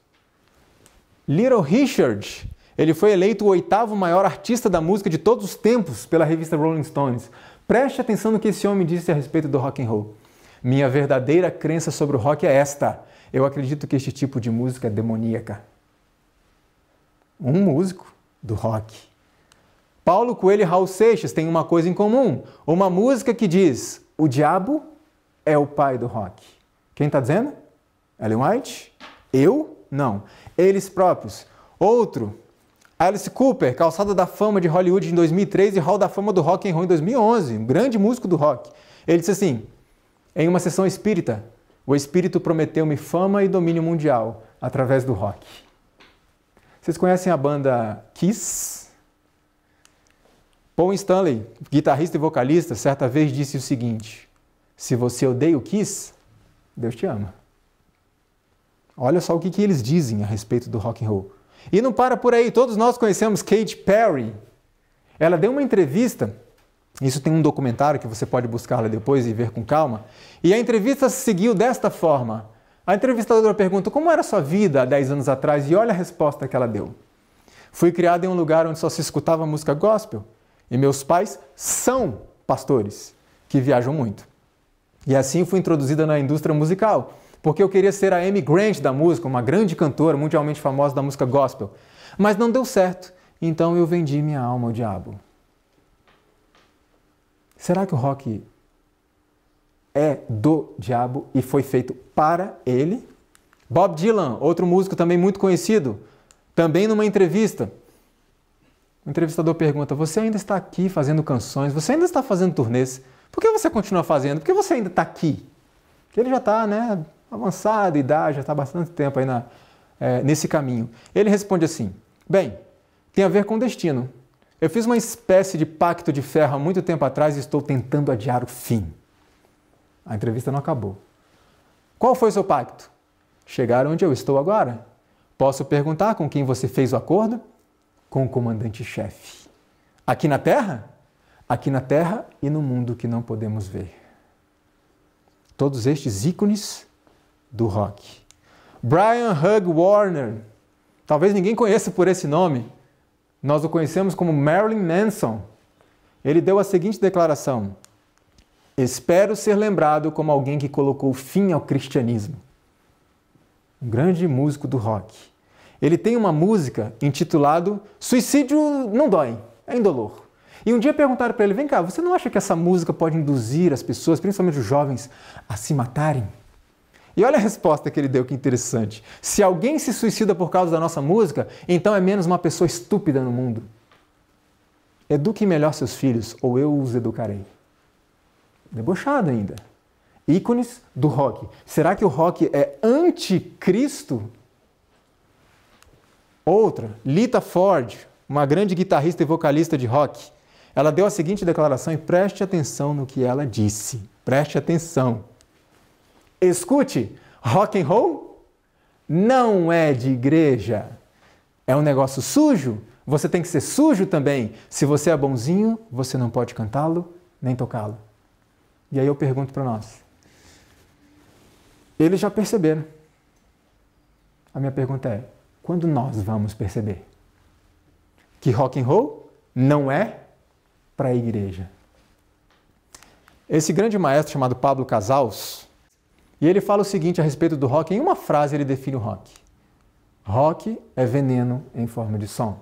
Little Richard, ele foi eleito o 8º maior artista da música de todos os tempos pela revista Rolling Stones. Preste atenção no que esse homem disse a respeito do rock and roll. Minha verdadeira crença sobre o rock é esta: eu acredito que este tipo de música é demoníaca. Um músico do rock. Paulo Coelho e Raul Seixas têm uma coisa em comum. Uma música que diz: o diabo é o pai do rock. Quem está dizendo? Ellen White? Eu? Não. Eles próprios. Outro, Alice Cooper, Calçada da Fama de Hollywood em 2003 e Hall da Fama do Rock and Roll em 2011. Um grande músico do rock. Ele disse assim, em uma sessão espírita: o espírito prometeu-me fama e domínio mundial através do rock. Vocês conhecem a banda Kiss? Paul Stanley, guitarrista e vocalista, certa vez disse o seguinte: se você odeia o Kiss, Deus te ama. Olha só o que eles dizem a respeito do rock and roll. E não para por aí, todos nós conhecemos Katy Perry. Ela deu uma entrevista, isso tem um documentário que você pode buscar lá depois e ver com calma, e a entrevista seguiu desta forma. A entrevistadora pergunta: como era a sua vida há 10 anos atrás? E olha a resposta que ela deu: fui criada em um lugar onde só se escutava música gospel, e meus pais são pastores que viajam muito. E assim fui introduzida na indústria musical, porque eu queria ser a Amy Grant da música, uma grande cantora mundialmente famosa da música gospel. Mas não deu certo, então eu vendi minha alma ao diabo. Será que o rock é do diabo e foi feito para ele? Bob Dylan, outro músico também muito conhecido, também numa entrevista, o entrevistador pergunta: você ainda está aqui fazendo canções, você ainda está fazendo turnês, por que você continua fazendo? Por que você ainda está aqui? Porque ele já está, né, avançado, idade, já está há bastante tempo aí nesse caminho. Ele responde assim: bem, tem a ver com destino. Eu fiz uma espécie de pacto de ferro há muito tempo atrás e estou tentando adiar o fim. A entrevista não acabou. Qual foi o seu pacto? Chegar onde eu estou agora. Posso perguntar com quem você fez o acordo? Com o comandante-chefe. Aqui na Terra? Aqui na Terra e no mundo que não podemos ver. Todos estes ícones do rock. Brian Hugh Warner. Talvez ninguém conheça por esse nome. Nós o conhecemos como Marilyn Manson. Ele deu a seguinte declaração: espero ser lembrado como alguém que colocou fim ao cristianismo. Um grande músico do rock. Ele tem uma música intitulada Suicídio Não Dói, é indolor. E um dia perguntaram para ele, vem cá, você não acha que essa música pode induzir as pessoas, principalmente os jovens, a se matarem? E olha a resposta que ele deu, que interessante. Se alguém se suicida por causa da nossa música, então é menos uma pessoa estúpida no mundo. Eduque melhor seus filhos, ou eu os educarei. Debochado ainda. Ícones do rock. Será que o rock é anticristo? Outra, Lita Ford, uma grande guitarrista e vocalista de rock. Ela deu a seguinte declaração e preste atenção no que ela disse. Preste atenção. Escute, rock and roll não é de igreja. É um negócio sujo. Você tem que ser sujo também. Se você é bonzinho, você não pode cantá-lo nem tocá-lo. E aí eu pergunto para nós. Eles já perceberam. A minha pergunta é, quando nós vamos perceber que rock and roll não é para a igreja? Esse grande maestro chamado Pablo Casals, e ele fala o seguinte a respeito do rock, em uma frase ele define o rock. Rock é veneno em forma de som.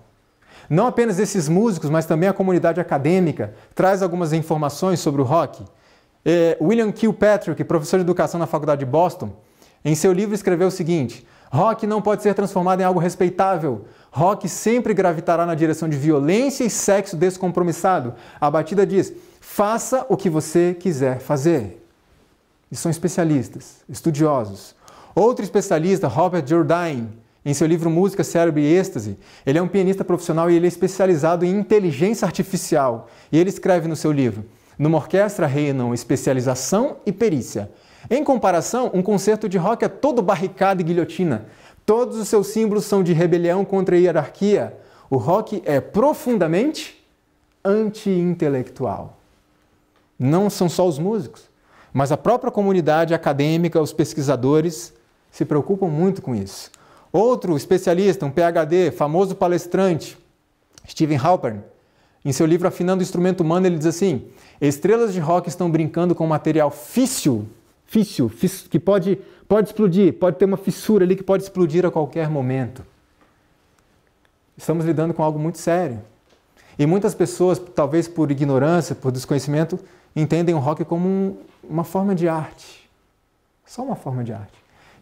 Não apenas esses músicos, mas também a comunidade acadêmica traz algumas informações sobre o rock. William Kilpatrick, professor de educação na Faculdade de Boston, em seu livro escreveu o seguinte: rock não pode ser transformado em algo respeitável. Rock sempre gravitará na direção de violência e sexo descompromissado. A batida diz, faça o que você quiser fazer. E são especialistas, estudiosos. Outro especialista, Robert Jourdain, em seu livro Música, Cérebro e Êxtase, ele é um pianista profissional e ele é especializado em inteligência artificial. E ele escreve no seu livro, numa orquestra reinam especialização e perícia. Em comparação, um concerto de rock é todo barricada e guilhotina. Todos os seus símbolos são de rebelião contra a hierarquia. O rock é profundamente anti-intelectual. Não são só os músicos, mas a própria comunidade acadêmica, os pesquisadores, se preocupam muito com isso. Outro especialista, um PhD, famoso palestrante, Stephen Halpern, em seu livro Afinando o Instrumento Humano, ele diz assim, estrelas de rock estão brincando com material físsil, que pode explodir, pode ter uma fissura ali que pode explodir a qualquer momento. Estamos lidando com algo muito sério. E muitas pessoas, talvez por ignorância, por desconhecimento, entendem o rock como uma forma de arte. Só uma forma de arte.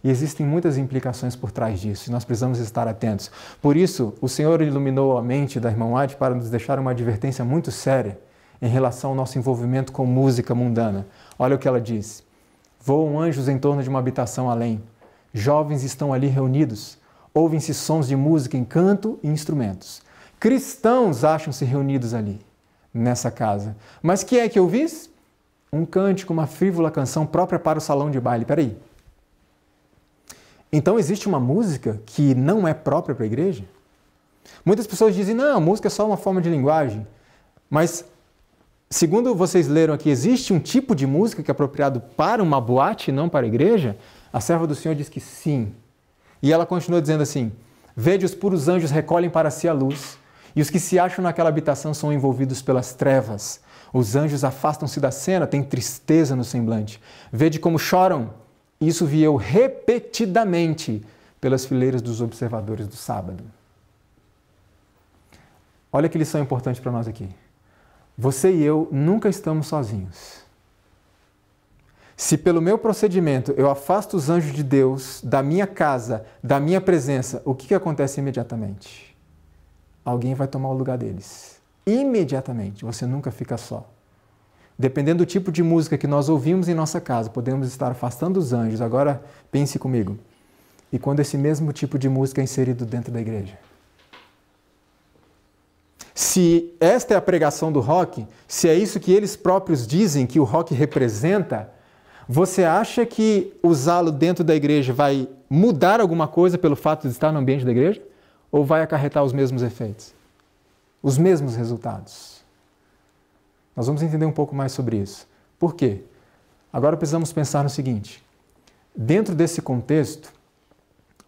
E existem muitas implicações por trás disso, e nós precisamos estar atentos. Por isso, o Senhor iluminou a mente da irmã White para nos deixar uma advertência muito séria em relação ao nosso envolvimento com música mundana. Olha o que ela diz. Voam anjos em torno de uma habitação além. Jovens estão ali reunidos. Ouvem-se sons de música em canto e instrumentos. Cristãos acham-se reunidos ali, nessa casa. Mas que é que eu vi? Um cântico, uma frívola canção própria para o salão de baile. Peraí. Então existe uma música que não é própria para a igreja? Muitas pessoas dizem, não, a música é só uma forma de linguagem. Mas, segundo vocês leram aqui, existe um tipo de música que é apropriado para uma boate e não para a igreja? A serva do Senhor diz que sim. E ela continua dizendo assim, vede os puros anjos recolhem para si a luz, e os que se acham naquela habitação são envolvidos pelas trevas. Os anjos afastam-se da cena, têm tristeza no semblante. Vede como choram. Isso vi eu repetidamente pelas fileiras dos observadores do sábado. Olha que lição importante para nós aqui. Você e eu nunca estamos sozinhos. Se pelo meu procedimento eu afasto os anjos de Deus da minha casa, da minha presença, o que acontece imediatamente? Alguém vai tomar o lugar deles. Imediatamente. Você nunca fica só. Dependendo do tipo de música que nós ouvimos em nossa casa, podemos estar afastando os anjos. Agora, pense comigo. E quando esse mesmo tipo de música é inserido dentro da igreja? se esta é a pregação do rock, se é isso que eles próprios dizem que o rock representa, você acha que usá-lo dentro da igreja vai mudar alguma coisa pelo fato de estar no ambiente da igreja? Ou vai acarretar os mesmos efeitos? Os mesmos resultados? Nós vamos entender um pouco mais sobre isso. Por quê? Agora precisamos pensar no seguinte. Dentro desse contexto,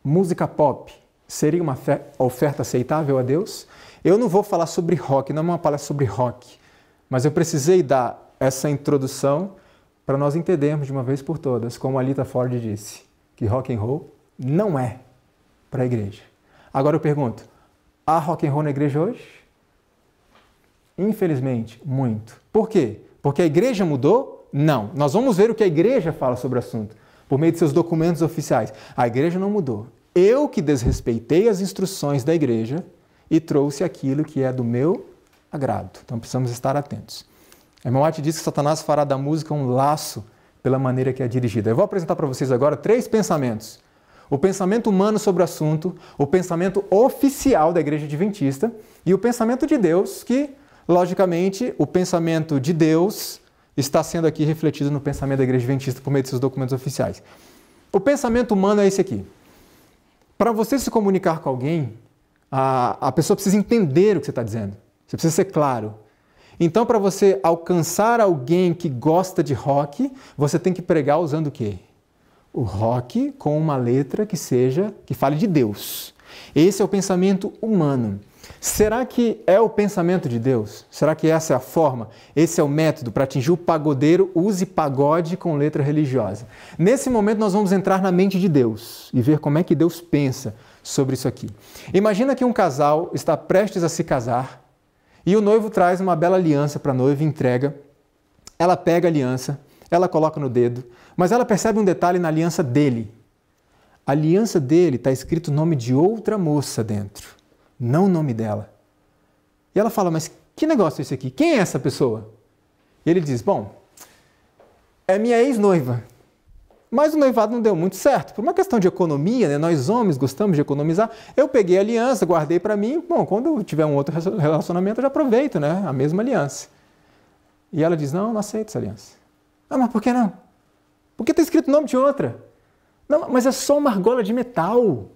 música pop seria uma oferta aceitável a Deus? Eu não vou falar sobre rock, não é uma palestra sobre rock, mas eu precisei dar essa introdução para nós entendermos de uma vez por todas, como a Lita Ford disse, que rock and roll não é para a igreja. Agora eu pergunto, há rock and roll na igreja hoje? Infelizmente, muito. Por quê? Porque a igreja mudou? Não. Nós vamos ver o que a igreja fala sobre o assunto, por meio de seus documentos oficiais. A igreja não mudou. Eu que desrespeitei as instruções da igreja e trouxe aquilo que é do meu agrado. Então precisamos estar atentos. A irmã White diz que Satanás fará da música um laço pela maneira que é dirigida. Eu vou apresentar para vocês agora 3 pensamentos. O pensamento humano sobre o assunto, o pensamento oficial da Igreja Adventista e o pensamento de Deus, que, logicamente, o pensamento de Deus está sendo aqui refletido no pensamento da Igreja Adventista por meio de seus documentos oficiais. O pensamento humano é esse aqui. Para você se comunicar com alguém, a pessoa precisa entender o que você está dizendo. Você precisa ser claro. Então, para você alcançar alguém que gosta de rock, você tem que pregar usando o quê? O rock com uma letra que fale de Deus. Esse é o pensamento humano. Será que é o pensamento de Deus? Será que essa é a forma? Esse é o método para atingir o pagodeiro? Use pagode com letra religiosa. Nesse momento nós vamos entrar na mente de Deus e ver como é que Deus pensa sobre isso aqui. Imagina que um casal está prestes a se casar e o noivo traz uma bela aliança para a noiva e entrega. Ela pega a aliança, ela coloca no dedo, mas ela percebe um detalhe na aliança dele. A aliança dele está escrito o nome de outra moça dentro, não o nome dela. E ela fala, mas que negócio é esse aqui? Quem é essa pessoa? E ele diz, bom, é minha ex-noiva. Mas o noivado não deu muito certo. Por uma questão de economia, né? Nós homens gostamos de economizar. Eu peguei a aliança, guardei para mim. Bom, quando eu tiver um outro relacionamento, eu já aproveito, né? A mesma aliança. E ela diz, não aceito essa aliança. Ah, mas por que não? Porque está escrito o nome de outra. Não, mas é só uma argola de metal.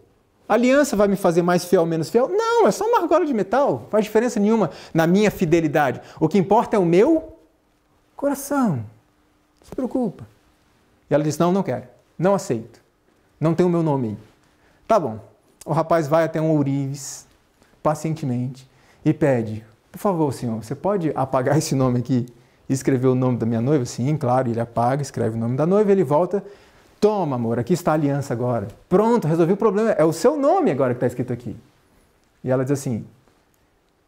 A aliança vai me fazer mais fiel ou menos fiel? Não, é só uma argola de metal. Não faz diferença nenhuma na minha fidelidade. O que importa é o meu coração. Não se preocupa. E ela diz, não quero, não aceito, não tem o meu nome aí. Tá bom, o rapaz vai até um ourives, pacientemente, e pede, por favor, senhor, você pode apagar esse nome aqui e escrever o nome da minha noiva? Sim, claro, ele apaga, escreve o nome da noiva, ele volta, toma amor, aqui está a aliança agora. Pronto, resolvi o problema, é o seu nome agora que está escrito aqui. E ela diz assim,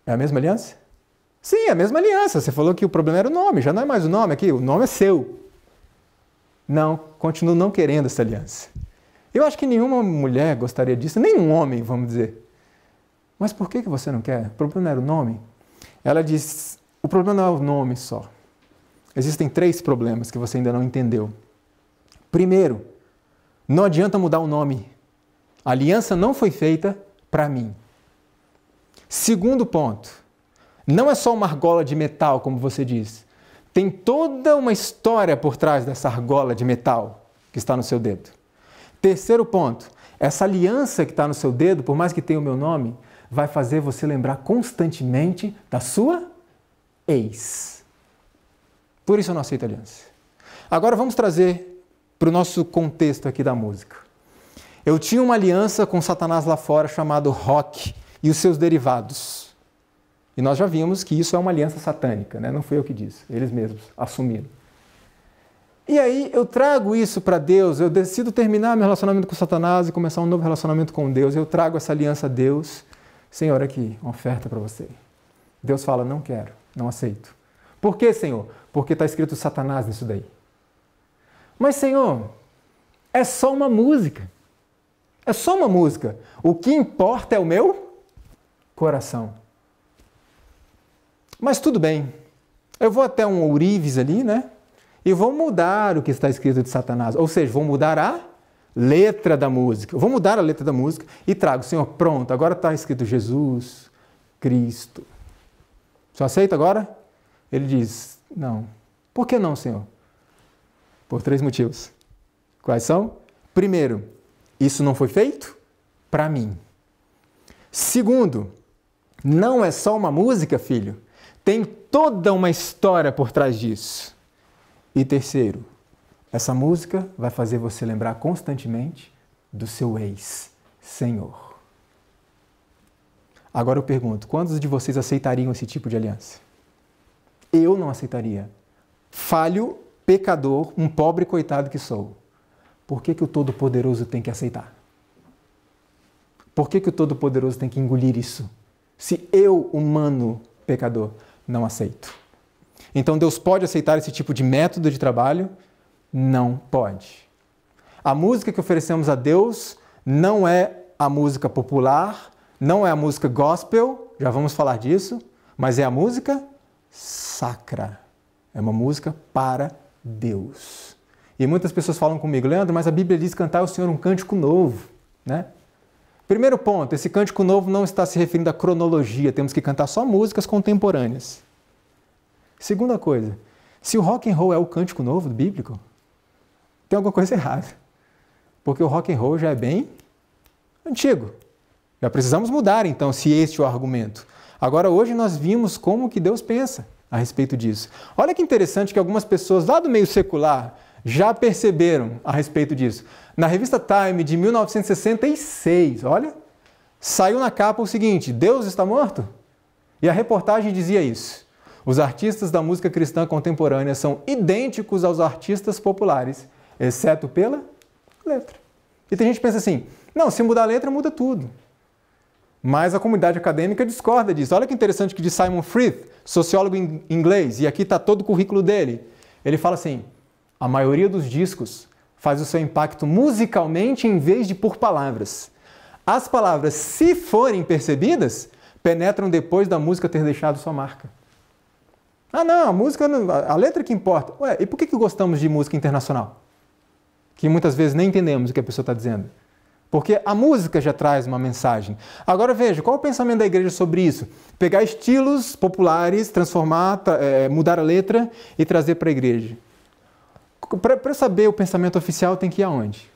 é a mesma aliança? Sim, é a mesma aliança, você falou que o problema era o nome, já não é mais o nome aqui, o nome é seu. Não, continuo não querendo essa aliança. Eu acho que nenhuma mulher gostaria disso, nem um homem, vamos dizer. Mas por que você não quer? O problema não era o nome? Ela diz, o problema não é o nome só. Existem 3 problemas que você ainda não entendeu. Primeiro, não adianta mudar o nome. A aliança não foi feita para mim. Segundo ponto, não é só uma argola de metal, como você diz. Tem toda uma história por trás dessa argola de metal que está no seu dedo. Terceiro ponto, essa aliança que está no seu dedo, por mais que tenha o meu nome, vai fazer você lembrar constantemente da sua ex. Por isso eu não aceito aliança. Agora vamos trazer para o nosso contexto aqui da música. Eu tinha uma aliança com Satanás lá fora chamado rock e os seus derivados. E nós já vimos que isso é uma aliança satânica, né? Não fui eu que disse, eles mesmos assumiram. E aí eu trago isso para Deus, eu decido terminar meu relacionamento com Satanás e começar um novo relacionamento com Deus. Eu trago essa aliança a Deus. Senhor, aqui, uma oferta para você. Deus fala, não quero, não aceito. Por quê, Senhor? Porque está escrito Satanás nisso daí. Mas, Senhor, é só uma música. É só uma música. O que importa é o meu coração. Mas tudo bem, eu vou até um ourives ali, né? E vou mudar o que está escrito de Satanás. Ou seja, vou mudar a letra da música. Eu vou mudar a letra da música e trago, Senhor, pronto, agora está escrito Jesus, Cristo. Só aceita agora? Ele diz, não. Por que não, Senhor? Por 3 motivos. Quais são? Primeiro, isso não foi feito para mim. Segundo, não é só uma música, filho. Tem toda uma história por trás disso. E terceiro, essa música vai fazer você lembrar constantemente do seu ex-senhor. Agora eu pergunto, quantos de vocês aceitariam esse tipo de aliança? Eu não aceitaria. Falho, pecador, um pobre coitado que sou. Por que o Todo-Poderoso tem que aceitar? Por que o Todo-Poderoso tem que engolir isso? Se eu, humano, pecador, não aceito. Então Deus pode aceitar esse tipo de método de trabalho? Não pode. A música que oferecemos a Deus não é a música popular, não é a música gospel, já vamos falar disso, mas é a música sacra. É uma música para Deus. E muitas pessoas falam comigo, Leandro, mas a Bíblia diz cantar ao Senhor um cântico novo, né? Primeiro ponto, esse cântico novo não está se referindo à cronologia, temos que cantar só músicas contemporâneas. Segunda coisa, se o rock and roll é o cântico novo bíblico, tem alguma coisa errada. Porque o rock and roll já é bem antigo. Já precisamos mudar, então, se este é o argumento. Agora, hoje nós vimos como que Deus pensa a respeito disso. Olha que interessante que algumas pessoas lá do meio secular já perceberam a respeito disso. Na revista Time de 1966, olha, saiu na capa o seguinte, Deus está morto? E a reportagem dizia isso. Os artistas da música cristã contemporânea são idênticos aos artistas populares, exceto pela letra. E tem gente que pensa assim, não, se mudar a letra, muda tudo. Mas a comunidade acadêmica discorda disso. Olha que interessante que diz Simon Frith, sociólogo inglês, e aqui está todo o currículo dele. Ele fala assim, a maioria dos discos faz o seu impacto musicalmente em vez de por palavras. As palavras, se forem percebidas, penetram depois da música ter deixado sua marca. Ah não, a música, a letra que importa. Ué, e por que gostamos de música internacional? Que muitas vezes nem entendemos o que a pessoa está dizendo. Porque a música já traz uma mensagem. Agora veja, qual é o pensamento da igreja sobre isso? Pegar estilos populares, transformar, mudar a letra e trazer para a igreja. Para saber o pensamento oficial tem que ir aonde?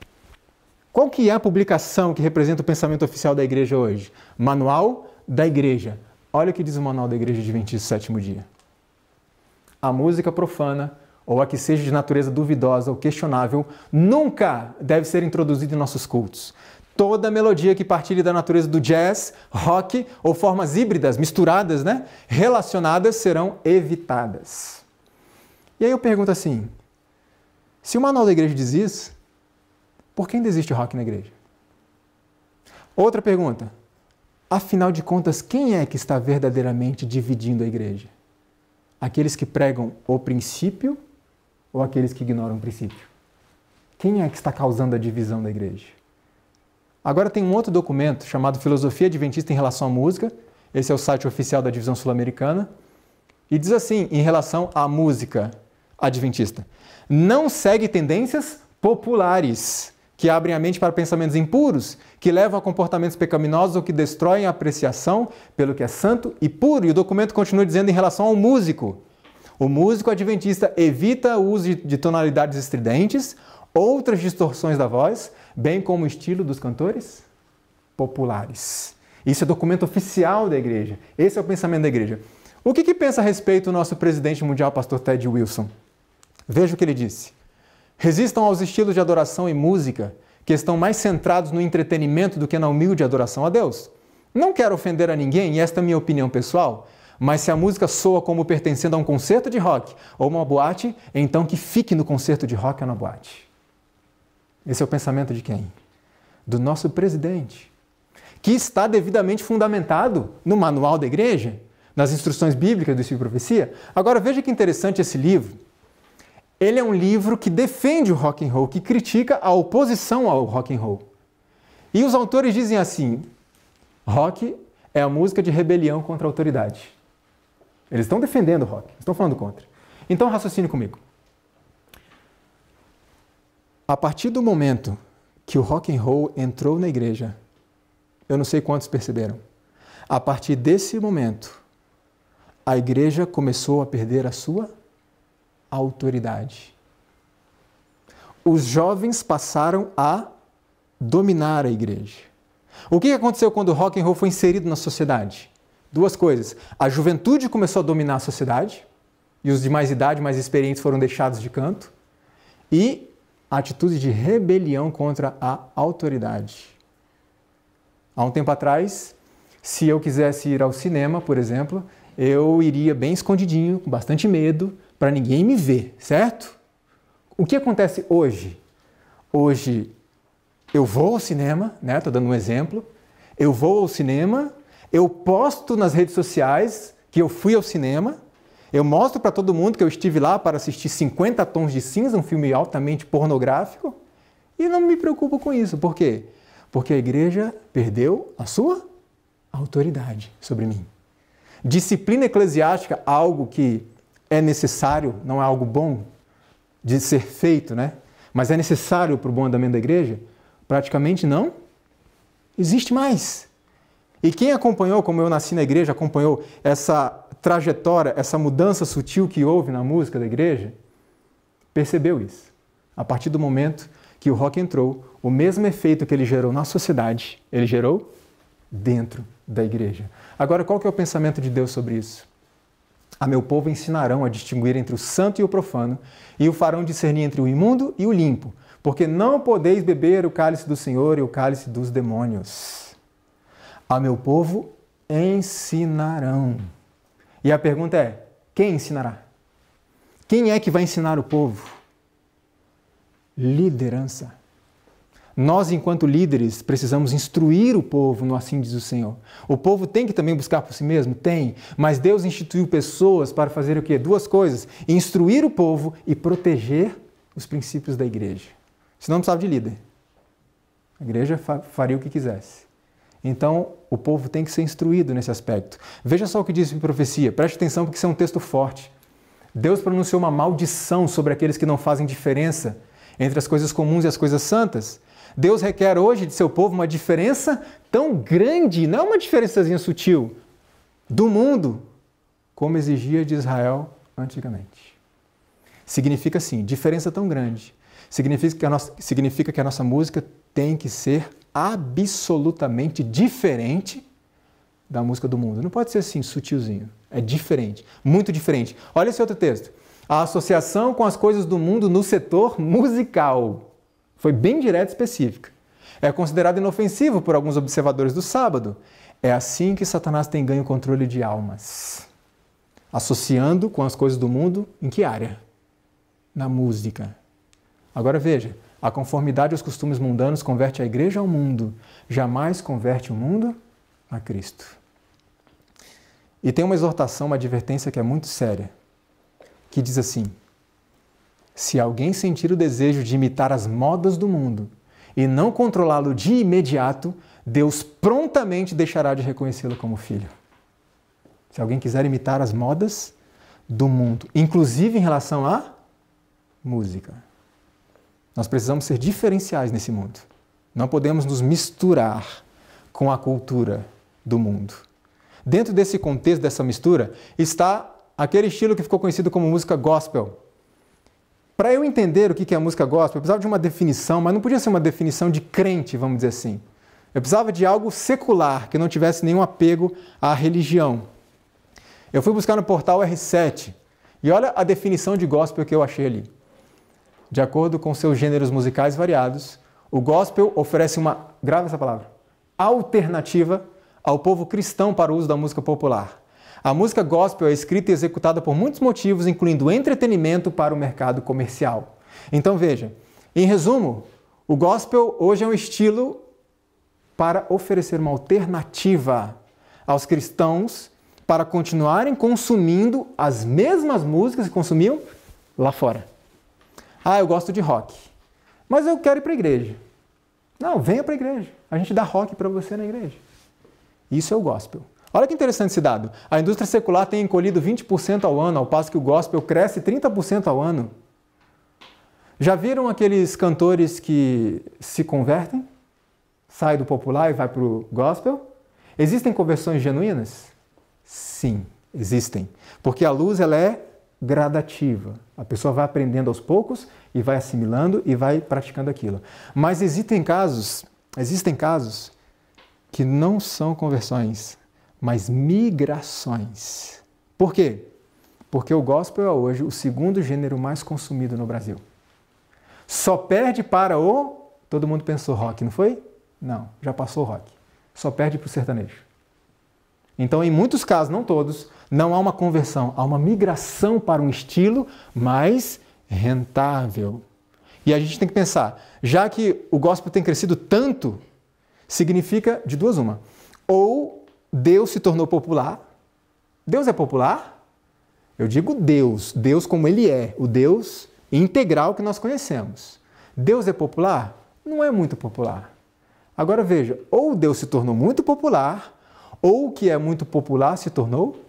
Qual que é a publicação que representa o pensamento oficial da igreja hoje? Manual da igreja. Olha o que diz o Manual da Igreja Adventista do 7º Dia. A música profana, ou a que seja de natureza duvidosa ou questionável, nunca deve ser introduzida em nossos cultos. Toda melodia que partilhe da natureza do jazz, rock ou formas híbridas, misturadas, né, relacionadas, serão evitadas. E aí eu pergunto assim, se o Manual da Igreja diz isso, por que ainda existe rock na igreja? Outra pergunta, afinal de contas, quem é que está verdadeiramente dividindo a igreja? Aqueles que pregam o princípio ou aqueles que ignoram o princípio? Quem é que está causando a divisão da igreja? Agora tem um outro documento chamado Filosofia Adventista em relação à música, esse é o site oficial da Divisão Sul-Americana, e diz assim, em relação à música adventista, não segue tendências populares, que abrem a mente para pensamentos impuros, que levam a comportamentos pecaminosos ou que destroem a apreciação pelo que é santo e puro. E o documento continua dizendo em relação ao músico. O músico adventista evita o uso de tonalidades estridentes, outras distorções da voz, bem como o estilo dos cantores populares. Isso é documento oficial da igreja. Esse é o pensamento da igreja. O que pensa a respeito o nosso presidente mundial, pastor Ted Wilson? Veja o que ele disse. Resistam aos estilos de adoração e música que estão mais centrados no entretenimento do que na humilde adoração a Deus. Não quero ofender a ninguém, e esta é a minha opinião pessoal, mas se a música soa como pertencendo a um concerto de rock ou uma boate, então que fique no concerto de rock ou na boate. Esse é o pensamento de quem? Do nosso presidente, que está devidamente fundamentado no manual da igreja, nas instruções bíblicas do Espírito e Profecia. Agora veja que interessante esse livro. Ele é um livro que defende o rock and roll, que critica a oposição ao rock and roll. E os autores dizem assim, rock é a música de rebelião contra a autoridade. Eles estão defendendo o rock, estão falando contra. Então raciocine comigo. A partir do momento que o rock and roll entrou na igreja, eu não sei quantos perceberam, a partir desse momento, a igreja começou a perder a sua autoridade. Os jovens passaram a dominar a igreja. O que aconteceu quando o rock and roll foi inserido na sociedade? Duas coisas. A juventude começou a dominar a sociedade e os de mais idade, mais experientes foram deixados de canto. E a atitude de rebelião contra a autoridade. Há um tempo atrás, se eu quisesse ir ao cinema, por exemplo, eu iria bem escondidinho, com bastante medo, para ninguém me ver, certo? O que acontece hoje? Hoje eu vou ao cinema, né? Estou dando um exemplo. Eu vou ao cinema, eu posto nas redes sociais que eu fui ao cinema, eu mostro para todo mundo que eu estive lá para assistir 50 Tons de Cinza, um filme altamente pornográfico, e não me preocupo com isso. Por quê? Porque a igreja perdeu a sua autoridade sobre mim. Disciplina eclesiástica, algo que é necessário, não é algo bom de ser feito, né? Mas é necessário para o bom andamento da igreja, praticamente não existe mais. E quem acompanhou, como eu nasci na igreja, acompanhou essa trajetória, essa mudança sutil que houve na música da igreja, percebeu isso. A partir do momento que o rock entrou, o mesmo efeito que ele gerou na sociedade, ele gerou dentro da igreja. Agora, qual que é o pensamento de Deus sobre isso? A meu povo ensinarão a distinguir entre o santo e o profano, e o farão discernir entre o imundo e o limpo, porque não podeis beber o cálice do Senhor e o cálice dos demônios. A meu povo ensinarão. E a pergunta é, quem ensinará? Quem é que vai ensinar o povo? Liderança. Nós, enquanto líderes, precisamos instruir o povo no assim diz o Senhor. O povo tem que também buscar por si mesmo? Tem. Mas Deus instituiu pessoas para fazer o quê? Duas coisas. Instruir o povo e proteger os princípios da igreja. Senão não precisava de líder. A igreja faria o que quisesse. Então, o povo tem que ser instruído nesse aspecto. Veja só o que diz em profecia. Preste atenção porque isso é um texto forte. Deus pronunciou uma maldição sobre aqueles que não fazem diferença entre as coisas comuns e as coisas santas. Deus requer hoje de seu povo uma diferença tão grande, não uma diferençazinha sutil, do mundo, como exigia de Israel antigamente. Significa assim, diferença tão grande. Significa que a nossa música tem que ser absolutamente diferente da música do mundo. Não pode ser assim, sutilzinho. É diferente, muito diferente. Olha esse outro texto. A associação com as coisas do mundo no setor musical. Foi bem direta e específica. É considerado inofensivo por alguns observadores do sábado. É assim que Satanás tem ganho o controle de almas. Associando com as coisas do mundo, em que área? Na música. Agora veja, a conformidade aos costumes mundanos converte a igreja ao mundo, jamais converte o mundo a Cristo. E tem uma exortação, uma advertência que é muito séria, que diz assim: se alguém sentir o desejo de imitar as modas do mundo e não controlá-lo de imediato, Deus prontamente deixará de reconhecê-lo como filho. Se alguém quiser imitar as modas do mundo, inclusive em relação à música. Nós precisamos ser diferenciais nesse mundo. Não podemos nos misturar com a cultura do mundo. Dentro desse contexto, dessa mistura, está aquele estilo que ficou conhecido como música gospel. Para eu entender o que é a música gospel, eu precisava de uma definição, mas não podia ser uma definição de crente, vamos dizer assim. Eu precisava de algo secular, que não tivesse nenhum apego à religião. Eu fui buscar no portal R7 e olha a definição de gospel que eu achei ali. De acordo com seus gêneros musicais variados, o gospel oferece uma, grave essa palavra, alternativa ao povo cristão para o uso da música popular. A música gospel é escrita e executada por muitos motivos, incluindo entretenimento para o mercado comercial. Então veja, em resumo, o gospel hoje é um estilo para oferecer uma alternativa aos cristãos para continuarem consumindo as mesmas músicas que consumiam lá fora. Ah, eu gosto de rock, mas eu quero ir para a igreja. Não, venha para a igreja. A gente dá rock para você na igreja. Isso é o gospel. Olha que interessante esse dado. A indústria secular tem encolhido 20% ao ano, ao passo que o gospel cresce 30% ao ano. Já viram aqueles cantores que se convertem? Sai do popular e vai para o gospel? Existem conversões genuínas? Sim. Existem. Porque a luz, ela é gradativa. A pessoa vai aprendendo aos poucos e vai assimilando e vai praticando aquilo. Mas existem casos que não são conversões, mas migrações. Por quê? Porque o gospel é hoje o segundo gênero mais consumido no Brasil. Só perde para o... Todo mundo pensou rock, não foi? Não, já passou o rock. Só perde para o sertanejo. Então, em muitos casos, não todos, não há uma conversão, há uma migração para um estilo mais rentável. E a gente tem que pensar, já que o gospel tem crescido tanto, significa de duas uma. Ou Deus se tornou popular. Deus é popular? Eu digo Deus, Deus como Ele é, o Deus integral que nós conhecemos. Deus é popular? Não é muito popular. Agora veja, ou Deus se tornou muito popular, ou o que é muito popular se tornou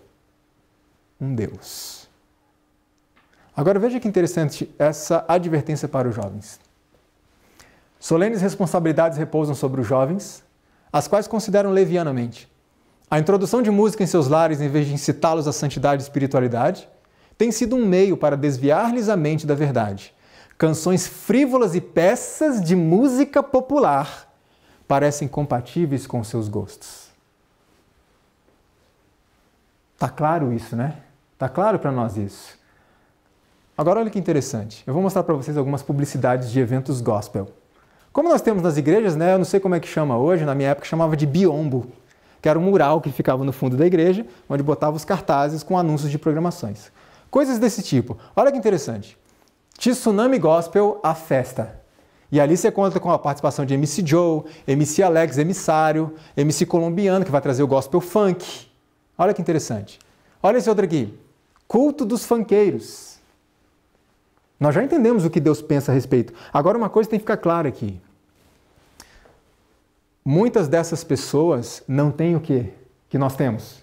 um Deus. Agora veja que interessante essa advertência para os jovens. Solenes responsabilidades repousam sobre os jovens, as quais consideram levianamente. A introdução de música em seus lares, em vez de incitá-los à santidade e espiritualidade, tem sido um meio para desviar-lhes a mente da verdade. Canções frívolas e peças de música popular parecem compatíveis com seus gostos. Tá claro isso, né? Tá claro para nós isso. Agora olha que interessante. Eu vou mostrar para vocês algumas publicidades de eventos gospel. Como nós temos nas igrejas, né? Eu não sei como é que chama hoje, na minha época chamava de biombo, que era um mural que ficava no fundo da igreja, onde botava os cartazes com anúncios de programações. Coisas desse tipo. Olha que interessante. Tsunami Gospel, a festa. E ali você conta com a participação de MC Joe, MC Alex, emissário, MC Colombiano, que vai trazer o gospel funk. Olha que interessante. Olha esse outro aqui. Culto dos funkeiros. Nós já entendemos o que Deus pensa a respeito. Agora uma coisa tem que ficar clara aqui. Muitas dessas pessoas não têm o quê? Que nós temos?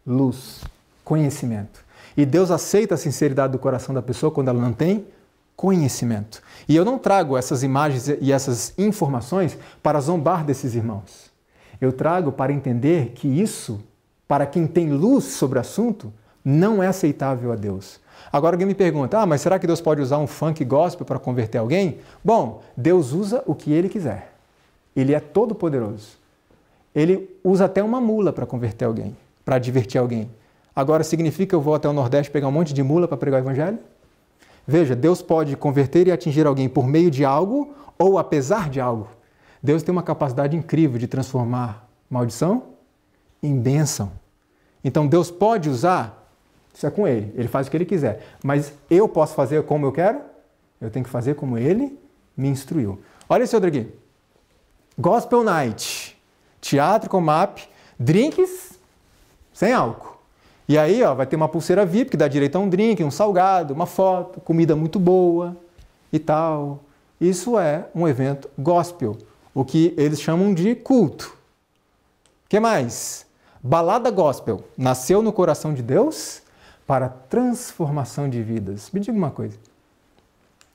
Luz, conhecimento. E Deus aceita a sinceridade do coração da pessoa quando ela não tem conhecimento. E eu não trago essas imagens e essas informações para zombar desses irmãos. Eu trago para entender que isso, para quem tem luz sobre o assunto, não é aceitável a Deus. Agora alguém me pergunta, mas será que Deus pode usar um funk gospel para converter alguém? Bom, Deus usa o que Ele quiser. Ele é todo poderoso. Ele usa até uma mula para converter alguém, para divertir alguém. Agora significa que eu vou até o Nordeste pegar um monte de mula para pregar o Evangelho? Veja, Deus pode converter e atingir alguém por meio de algo ou apesar de algo. Deus tem uma capacidade incrível de transformar maldição em bênção. Então Deus pode usar, isso é com Ele, Ele faz o que Ele quiser. Mas eu posso fazer como eu quero? Eu tenho que fazer como Ele me instruiu. Olha esse outro aqui. Gospel Night, teatro com MAP, drinks sem álcool. E aí vai ter uma pulseira VIP que dá direito a um drink, um salgado, uma foto, comida muito boa e tal. Isso é um evento gospel, o que eles chamam de culto. O que mais? Balada gospel, nasceu no coração de Deus para transformação de vidas. Me diga uma coisa.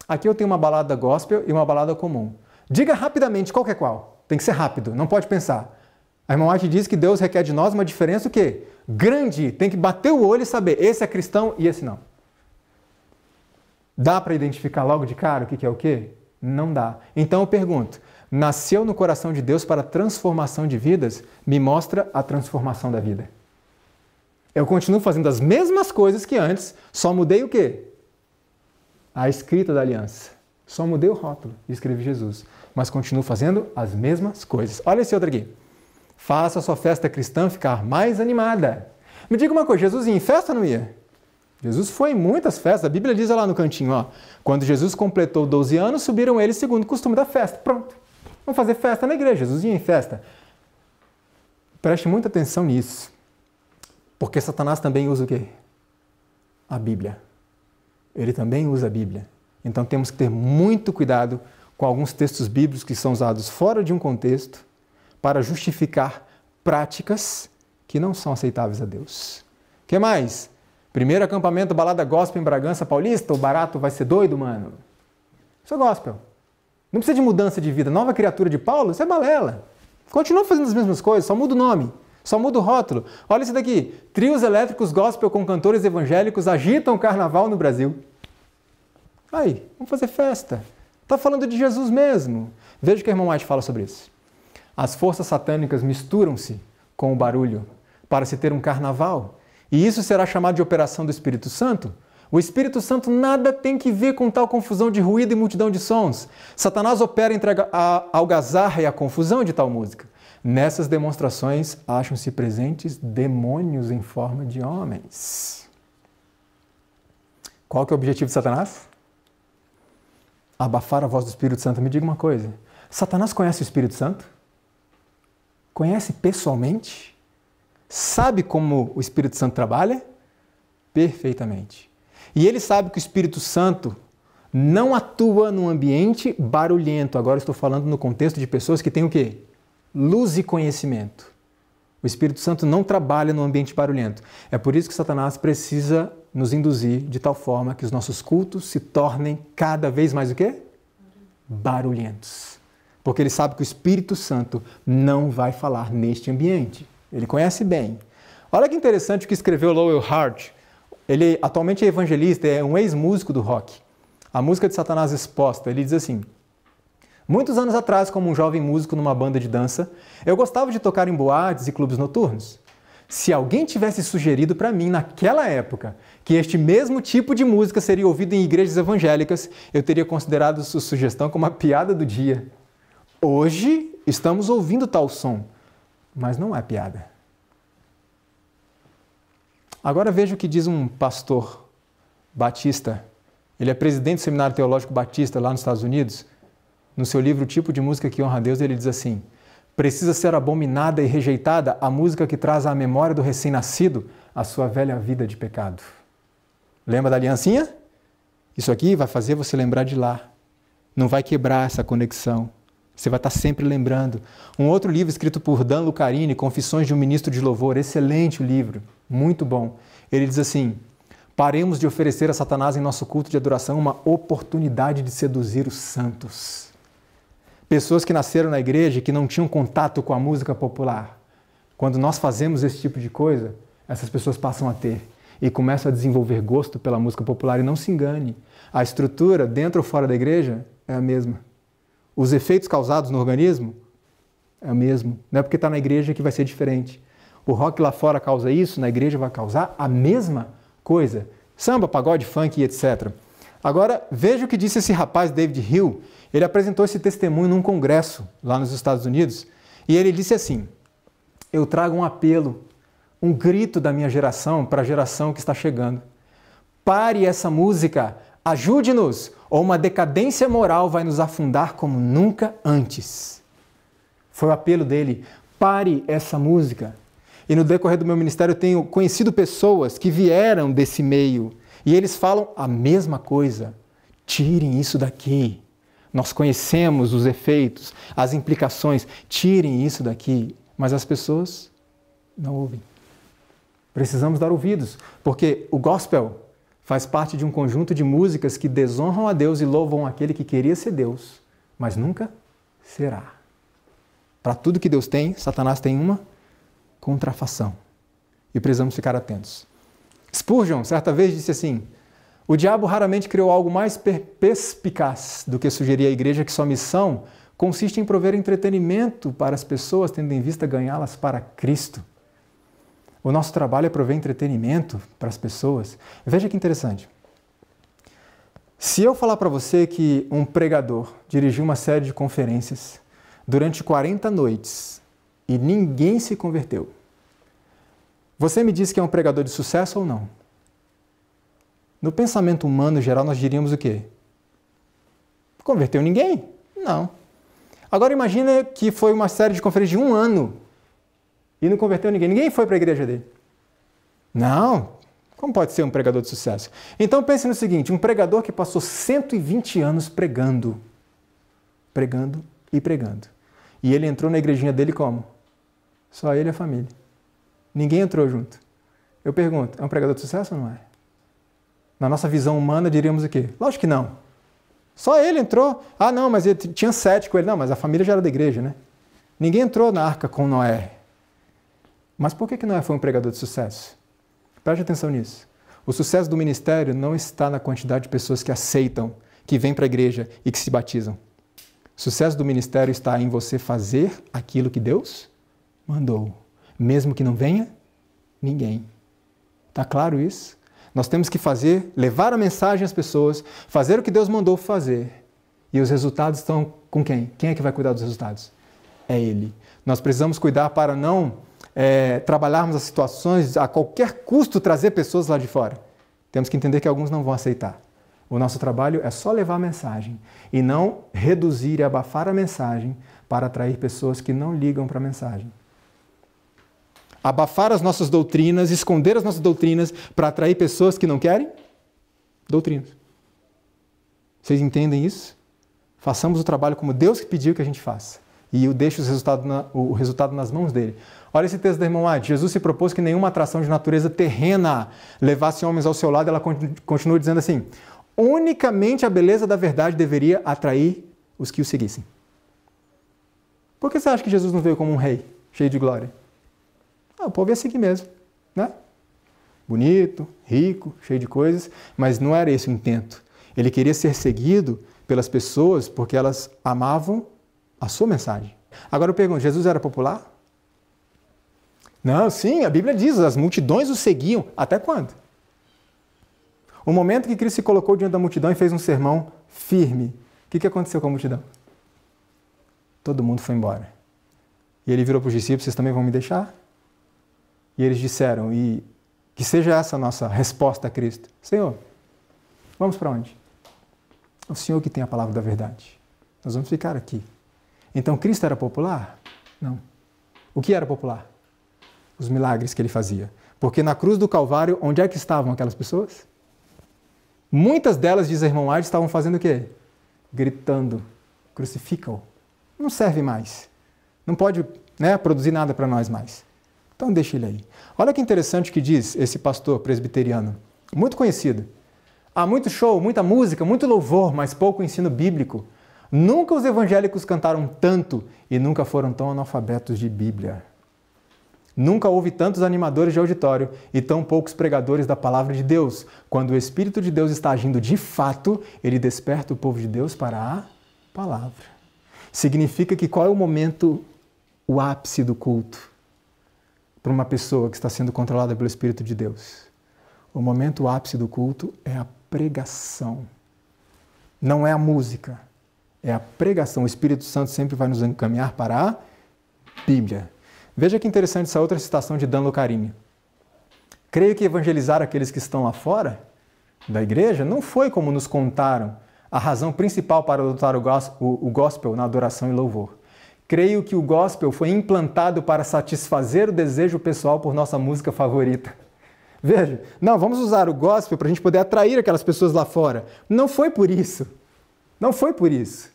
Aqui eu tenho uma balada gospel e uma balada comum. Diga rapidamente qual que é qual. Tem que ser rápido, não pode pensar. A irmã White diz que Deus requer de nós uma diferença o quê? Grande. Tem que bater o olho e saber, esse é cristão e esse não. Dá para identificar logo de cara o que é o quê? Não dá. Então eu pergunto, nasceu no coração de Deus para transformação de vidas? Me mostra a transformação da vida. Eu continuo fazendo as mesmas coisas que antes, só mudei o quê? A escrita da aliança. Só mudei o rótulo e escrevi Jesus. Mas continuo fazendo as mesmas coisas. Olha esse outro aqui. Faça a sua festa cristã ficar mais animada. Me diga uma coisa, Jesus ia em festa ou não ia? Jesus foi em muitas festas. A Bíblia diz lá no cantinho, quando Jesus completou 12 anos, subiram eles segundo o costume da festa. Pronto. Vamos fazer festa na igreja. Jesus ia em festa. Preste muita atenção nisso. Porque Satanás também usa o quê? A Bíblia. Ele também usa a Bíblia. Então temos que ter muito cuidado com alguns textos bíblicos que são usados fora de um contexto para justificar práticas que não são aceitáveis a Deus. O que mais? Primeiro acampamento, balada gospel em Bragança Paulista, o barato vai ser doido, mano. Isso é gospel. Não precisa de mudança de vida. Nova criatura de Paulo, isso é balela. Continua fazendo as mesmas coisas, só muda o nome. Só muda o rótulo. Olha isso daqui. Trios elétricos gospel com cantores evangélicos agitam o carnaval no Brasil. Aí, vamos fazer festa. Está falando de Jesus mesmo. Veja o que o irmão White fala sobre isso. As forças satânicas misturam-se com o barulho para se ter um carnaval. E isso será chamado de operação do Espírito Santo. O Espírito Santo nada tem que ver com tal confusão de ruído e multidão de sons. Satanás opera entre a algazarra e a confusão de tal música. Nessas demonstrações acham-se presentes demônios em forma de homens. Qual que é o objetivo de Satanás? Abafar a voz do Espírito Santo. Me diga uma coisa. Satanás conhece o Espírito Santo? Conhece pessoalmente? Sabe como o Espírito Santo trabalha? Perfeitamente. E ele sabe que o Espírito Santo não atua num ambiente barulhento. Agora estou falando no contexto de pessoas que têm o quê? Luz e conhecimento. O Espírito Santo não trabalha num ambiente barulhento. É por isso que Satanás precisa nos induzir de tal forma que os nossos cultos se tornem cada vez mais o quê? Barulhentos. Porque ele sabe que o Espírito Santo não vai falar neste ambiente. Ele conhece bem. Olha que interessante o que escreveu Lowell Hart. Ele atualmente é evangelista, é um ex-músico do rock. A música de Satanás Exposta, ele diz assim: muitos anos atrás, como um jovem músico numa banda de dança, eu gostava de tocar em boates e clubes noturnos. Se alguém tivesse sugerido para mim, naquela época, que este mesmo tipo de música seria ouvido em igrejas evangélicas, eu teria considerado sua sugestão como uma piada do dia. Hoje, estamos ouvindo tal som, mas não é piada. Agora veja o que diz um pastor batista. Ele é presidente do Seminário Teológico Batista lá nos Estados Unidos. No seu livro O Tipo de Música que Honra a Deus, ele diz assim: precisa ser abominada e rejeitada a música que traz à memória do recém-nascido a sua velha vida de pecado. Lembra da aliancinha? Isso aqui vai fazer você lembrar de lá. Não vai quebrar essa conexão. Você vai estar sempre lembrando. Um outro livro escrito por Dan Lucarini, Confissões de um Ministro de Louvor, excelente o livro, muito bom. Ele diz assim: paremos de oferecer a Satanás em nosso culto de adoração uma oportunidade de seduzir os santos. Pessoas que nasceram na igreja e que não tinham contato com a música popular. Quando nós fazemos esse tipo de coisa, essas pessoas passam a ter e começam a desenvolver gosto pela música popular. E não se engane, a estrutura dentro ou fora da igreja é a mesma. Os efeitos causados no organismo é o mesmo. Não é porque está na igreja que vai ser diferente. O rock lá fora causa isso, na igreja vai causar a mesma coisa. Samba, pagode, funk, etc. Agora, veja o que disse esse rapaz, David Hill. Ele apresentou esse testemunho num congresso lá nos Estados Unidos. E ele disse assim: eu trago um apelo, um grito da minha geração para a geração que está chegando. Pare essa música, ajude-nos, ou uma decadência moral vai nos afundar como nunca antes. Foi o apelo dele: pare essa música. E no decorrer do meu ministério eu tenho conhecido pessoas que vieram desse meio e eles falam a mesma coisa. Tirem isso daqui. Nós conhecemos os efeitos, as implicações. Tirem isso daqui. Mas as pessoas não ouvem. Precisamos dar ouvidos, porque o gospel faz parte de um conjunto de músicas que desonram a Deus e louvam aquele que queria ser Deus, mas nunca será. Para tudo que Deus tem, Satanás tem uma contrafação. E precisamos ficar atentos. Spurgeon, certa vez, disse assim: o diabo raramente criou algo mais perspicaz do que sugerir à igreja que sua missão consiste em prover entretenimento para as pessoas, tendo em vista ganhá-las para Cristo. O nosso trabalho é prover entretenimento para as pessoas. Veja que interessante. Se eu falar para você que um pregador dirigiu uma série de conferências durante 40 noites e ninguém se converteu, você me diz que é um pregador de sucesso ou não? No pensamento humano geral, nós diríamos o quê? Converteu ninguém? Não. Agora imagina que foi uma série de conferências de 1 ano e não converteu ninguém. Ninguém foi para a igreja dele. Não. Como pode ser um pregador de sucesso? Então pense no seguinte: um pregador que passou 120 anos pregando. Pregando e pregando. E ele entrou na igrejinha dele como? Só ele e a família. Ninguém entrou junto. Eu pergunto, é um pregador de sucesso ou não é? Na nossa visão humana diríamos o quê? Lógico que não. Só ele entrou. Ah, não, mas ele tinha 7 com ele. Não, mas a família já era da igreja, né? Ninguém entrou na arca com Noé. Mas por que Noé foi um pregador de sucesso? Preste atenção nisso. O sucesso do ministério não está na quantidade de pessoas que aceitam, que vêm para a igreja e que se batizam. O sucesso do ministério está em você fazer aquilo que Deus mandou, mesmo que não venha ninguém. Está claro isso? Nós temos que fazer, levar a mensagem às pessoas, fazer o que Deus mandou fazer. E os resultados estão com quem? Quem é que vai cuidar dos resultados? É Ele. Nós precisamos cuidar para não trabalharmos as situações, a qualquer custo trazer pessoas lá de fora. Temos que entender que alguns não vão aceitar. O nosso trabalho é só levar a mensagem e não reduzir e abafar a mensagem para atrair pessoas que não ligam para a mensagem. Abafar as nossas doutrinas, esconder as nossas doutrinas para atrair pessoas que não querem doutrinas. Vocês entendem isso? Façamos o trabalho como Deus pediu que a gente faça. E eu deixo o resultado nas mãos dele. Olha esse texto da irmã White. Jesus se propôs que nenhuma atração de natureza terrena levasse homens ao seu lado. Ela continua dizendo assim: unicamente a beleza da verdade deveria atrair os que o seguissem. Por que você acha que Jesus não veio como um rei, cheio de glória? O povo ia seguir mesmo, né? Bonito, rico, cheio de coisas, mas não era esse o intento. Ele queria ser seguido pelas pessoas porque elas amavam a sua mensagem. Agora eu pergunto, Jesus era popular? Não, sim, a Bíblia diz, as multidões o seguiam. Até quando? O momento que Cristo se colocou diante da multidão e fez um sermão firme, o que aconteceu com a multidão? Todo mundo foi embora. E ele virou para os discípulos: vocês também vão me deixar? E eles disseram, e que seja essa a nossa resposta a Cristo: Senhor, vamos para onde? O Senhor que tem a palavra da verdade. Nós vamos ficar aqui. Então Cristo era popular? Não. O que era popular? Os milagres que ele fazia. Porque na cruz do Calvário, onde é que estavam aquelas pessoas? Muitas delas, diz a irmã White, estavam fazendo o quê? Gritando: crucifica-o. Não serve mais. Não pode, produzir nada para nós mais. Então deixa ele aí. Olha que interessante que diz esse pastor presbiteriano, muito conhecido. Há muito show, muita música, muito louvor, mas pouco ensino bíblico. Nunca os evangélicos cantaram tanto e nunca foram tão analfabetos de Bíblia. Nunca houve tantos animadores de auditório e tão poucos pregadores da palavra de Deus. Quando o Espírito de Deus está agindo de fato, ele desperta o povo de Deus para a palavra. Significa que qual é o momento, o ápice do culto para uma pessoa que está sendo controlada pelo Espírito de Deus? O momento, o ápice do culto é a pregação. Não é a música, é a pregação. O Espírito Santo sempre vai nos encaminhar para a Bíblia. Veja que interessante essa outra citação de Dan Lucarini. Creio que evangelizar aqueles que estão lá fora da igreja não foi, como nos contaram, a razão principal para adotar o gospel na adoração e louvor. Creio que o gospel foi implantado para satisfazer o desejo pessoal por nossa música favorita. Veja, não, vamos usar o gospel para a gente poder atrair aquelas pessoas lá fora. Não foi por isso. Não foi por isso.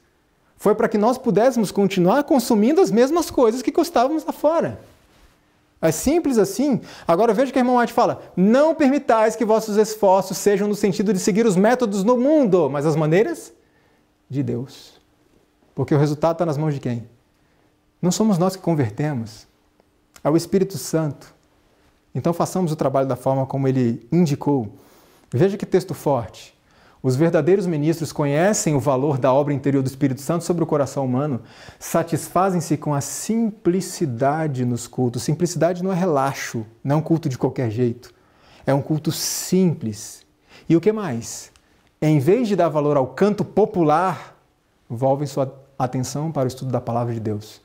Foi para que nós pudéssemos continuar consumindo as mesmas coisas que gostávamos lá fora. É simples assim. Agora veja que a irmã White fala: não permitais que vossos esforços sejam no sentido de seguir os métodos do mundo, mas as maneiras de Deus. Porque o resultado está nas mãos de quem? Não somos nós que convertemos. É o Espírito Santo. Então façamos o trabalho da forma como ele indicou. Veja que texto forte. Os verdadeiros ministros conhecem o valor da obra interior do Espírito Santo sobre o coração humano, satisfazem-se com a simplicidade nos cultos. Simplicidade não é relaxo, não é um culto de qualquer jeito. É um culto simples. E o que mais? Em vez de dar valor ao canto popular, volvem sua atenção para o estudo da palavra de Deus.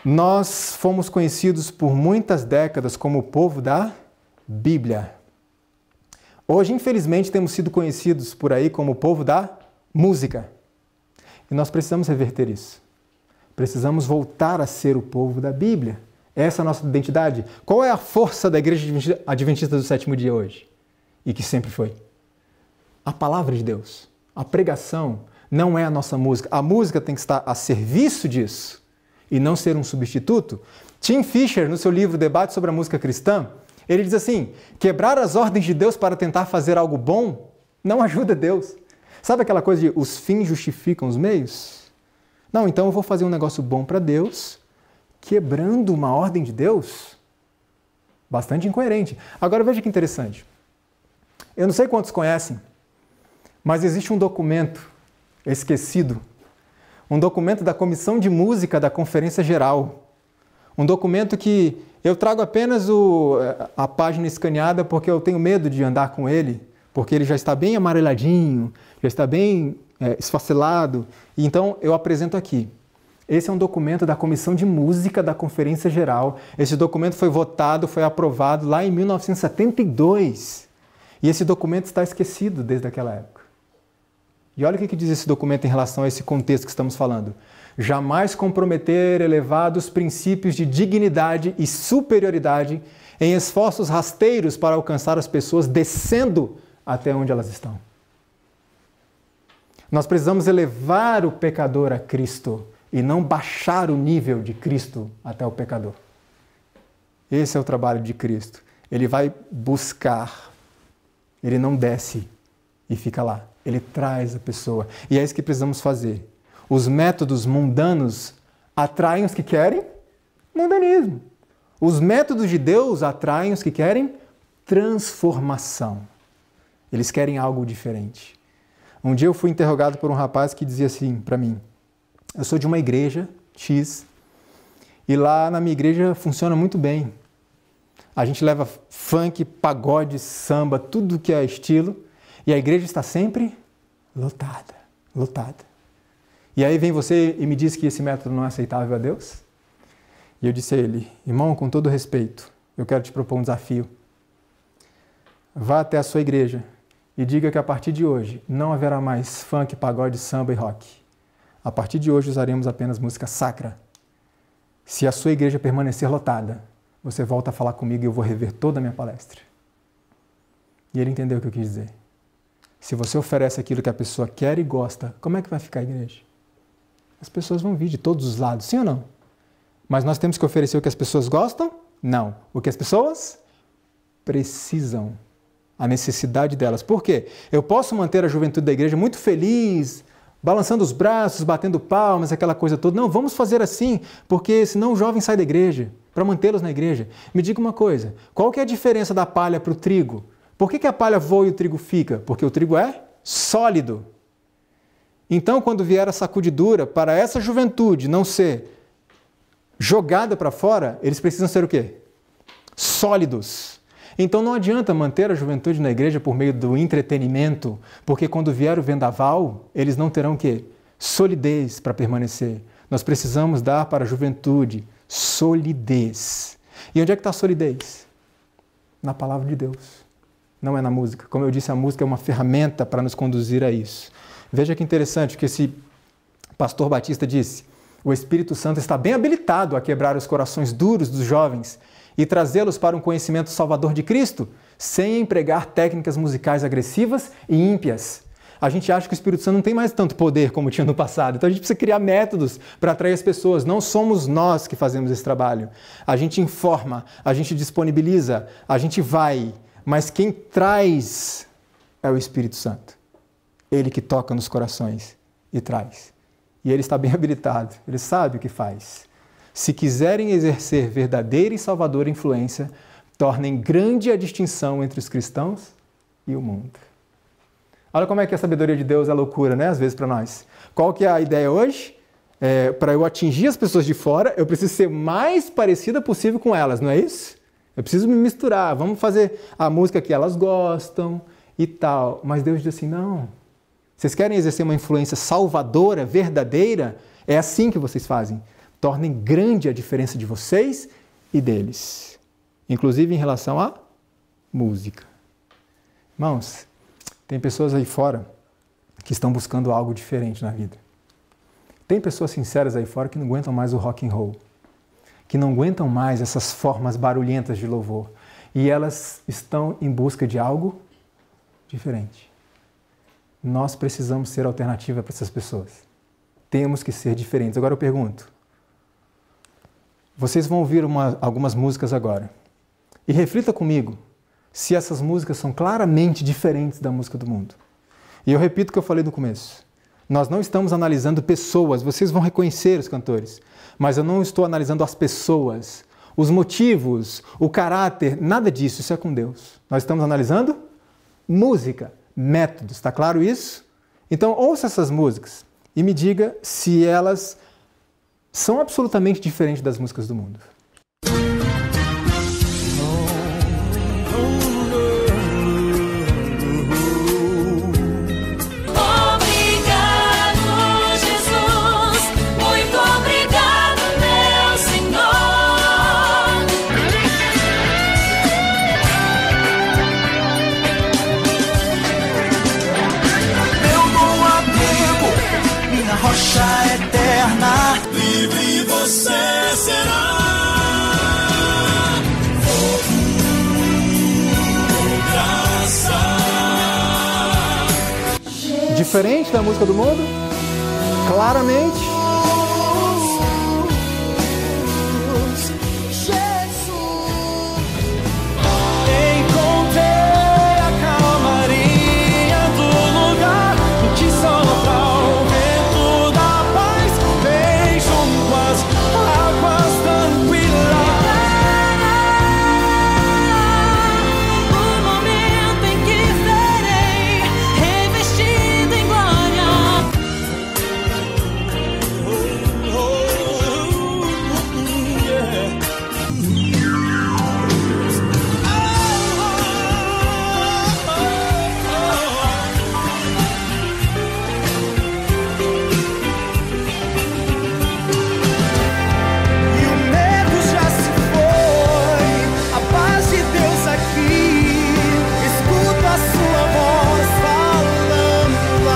Nós fomos conhecidos por muitas décadas como o povo da Bíblia. Hoje, infelizmente, temos sido conhecidos por aí como o povo da música. E nós precisamos reverter isso. Precisamos voltar a ser o povo da Bíblia. Essa é a nossa identidade. Qual é a força da Igreja Adventista do Sétimo Dia hoje? E que sempre foi? A palavra de Deus. A pregação não é a nossa música. A música tem que estar a serviço disso e não ser um substituto. Tim Fisher, no seu livro Debate sobre a Música Cristã, ele diz assim: quebrar as ordens de Deus para tentar fazer algo bom não ajuda Deus. Sabe aquela coisa de os fins justificam os meios? Não, então eu vou fazer um negócio bom para Deus, quebrando uma ordem de Deus? Bastante incoerente. Agora veja que interessante. Eu não sei quantos conhecem, mas existe um documento esquecido, um documento da Comissão de Música da Conferência Geral, um documento que eu trago apenas a página escaneada porque eu tenho medo de andar com ele, porque ele já está bem amareladinho, já está bem esfacelado, e então eu apresento aqui. Esse é um documento da Comissão de Música da Conferência Geral. Esse documento foi votado, foi aprovado lá em 1972. E esse documento está esquecido desde aquela época. E olha o que diz esse documento em relação a esse contexto que estamos falando. Jamais comprometer elevados princípios de dignidade e superioridade em esforços rasteiros para alcançar as pessoas descendo até onde elas estão. Nós precisamos elevar o pecador a Cristo e não baixar o nível de Cristo até o pecador. Esse é o trabalho de Cristo. Ele vai buscar, ele não desce e fica lá. Ele traz a pessoa. E é isso que precisamos fazer. Os métodos mundanos atraem os que querem mundanismo. Os métodos de Deus atraem os que querem transformação. Eles querem algo diferente. Um dia eu fui interrogado por um rapaz que dizia assim para mim: eu sou de uma igreja X e lá na minha igreja funciona muito bem. A gente leva funk, pagode, samba, tudo que é estilo, e a igreja está sempre lotada, lotada. E aí vem você e me diz que esse método não é aceitável a Deus? E eu disse a ele: irmão, com todo respeito, eu quero te propor um desafio. Vá até a sua igreja e diga que a partir de hoje não haverá mais funk, pagode, samba e rock. A partir de hoje usaremos apenas música sacra. Se a sua igreja permanecer lotada, você volta a falar comigo e eu vou rever toda a minha palestra. E ele entendeu o que eu quis dizer. Se você oferece aquilo que a pessoa quer e gosta, como é que vai ficar a igreja? As pessoas vão vir de todos os lados, sim ou não? Mas nós temos que oferecer o que as pessoas gostam? Não. O que as pessoas precisam. A necessidade delas. Por quê? Eu posso manter a juventude da igreja muito feliz, balançando os braços, batendo palmas, aquela coisa toda. Não, vamos fazer assim, porque senão o jovem sai da igreja, para mantê-los na igreja. Me diga uma coisa, qual que é a diferença da palha para o trigo? Por que a palha voa e o trigo fica? Porque o trigo é sólido. Então, quando vier a sacudidura, para essa juventude não ser jogada para fora, eles precisam ser o quê? Sólidos. Então não adianta manter a juventude na igreja por meio do entretenimento, porque quando vier o vendaval, eles não terão o quê? Solidez para permanecer. Nós precisamos dar para a juventude solidez. E onde é que está a solidez? Na palavra de Deus. Não é na música. Como eu disse, a música é uma ferramenta para nos conduzir a isso. Veja que interessante que esse pastor Batista disse: o Espírito Santo está bem habilitado a quebrar os corações duros dos jovens e trazê-los para um conhecimento salvador de Cristo, sem empregar técnicas musicais agressivas e ímpias. A gente acha que o Espírito Santo não tem mais tanto poder como tinha no passado, então a gente precisa criar métodos para atrair as pessoas. Não somos nós que fazemos esse trabalho. A gente informa, a gente disponibiliza, a gente vai, mas quem traz é o Espírito Santo. Ele que toca nos corações e traz. E ele está bem habilitado, ele sabe o que faz. Se quiserem exercer verdadeira e salvadora influência, tornem grande a distinção entre os cristãos e o mundo. Olha como é que a sabedoria de Deus é loucura, né? Às vezes para nós. Qual que é a ideia hoje? Para eu atingir as pessoas de fora, eu preciso ser mais parecida possível com elas, não é isso? Eu preciso me misturar, vamos fazer a música que elas gostam e tal. Mas Deus diz assim, não. Vocês querem exercer uma influência salvadora, verdadeira? É assim que vocês fazem. Tornem grande a diferença de vocês e deles. Inclusive em relação à música. Irmãos, tem pessoas aí fora que estão buscando algo diferente na vida. Tem pessoas sinceras aí fora que não aguentam mais o rock and roll, que não aguentam mais essas formas barulhentas de louvor. E elas estão em busca de algo diferente. Nós precisamos ser alternativa para essas pessoas. Temos que ser diferentes. Agora eu pergunto, vocês vão ouvir algumas músicas agora. E reflita comigo se essas músicas são claramente diferentes da música do mundo. E eu repito o que eu falei no começo. Nós não estamos analisando pessoas, vocês vão reconhecer os cantores, mas eu não estou analisando as pessoas. os motivos, o caráter, nada disso, isso é com Deus. Nós estamos analisando música, métodos, está claro isso? Então ouça essas músicas e me diga se elas são absolutamente diferentes das músicas do mundo. Eterna, livre você será. Graça. Diferente da música do mundo? Claramente. Encontrei a calmaria do lugar em que sopra o vento da paz, bem junto às águas tranquilas. O momento em que serei revestido em glória. E o medo já se foi, a paz de Deus aqui. Escuto a sua voz falando a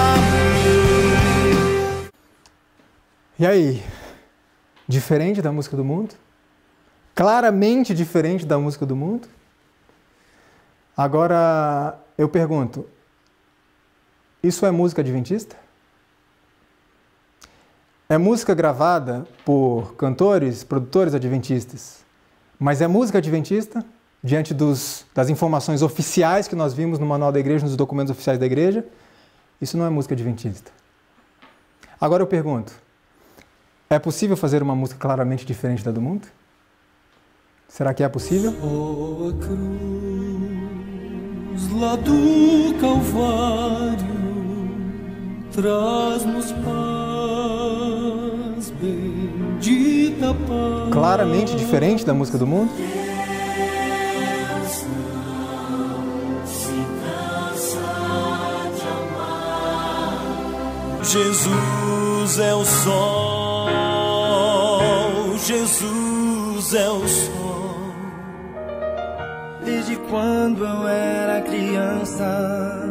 mim. E aí? Diferente da música do mundo? Claramente diferente da música do mundo? Agora eu pergunto, isso é música adventista? É música gravada por cantores, produtores adventistas, mas é música adventista diante das informações oficiais que nós vimos no Manual da Igreja, nos documentos oficiais da Igreja? Isso não é música adventista. Agora eu pergunto, é possível fazer uma música claramente diferente da do mundo? Será que é possível? Oh, a cruz lá do Calvário traz-nos paz, bendita paz. Claramente diferente da música do mundo? Jesus é o sol, Jesus é o sol. Desde quando eu era criança,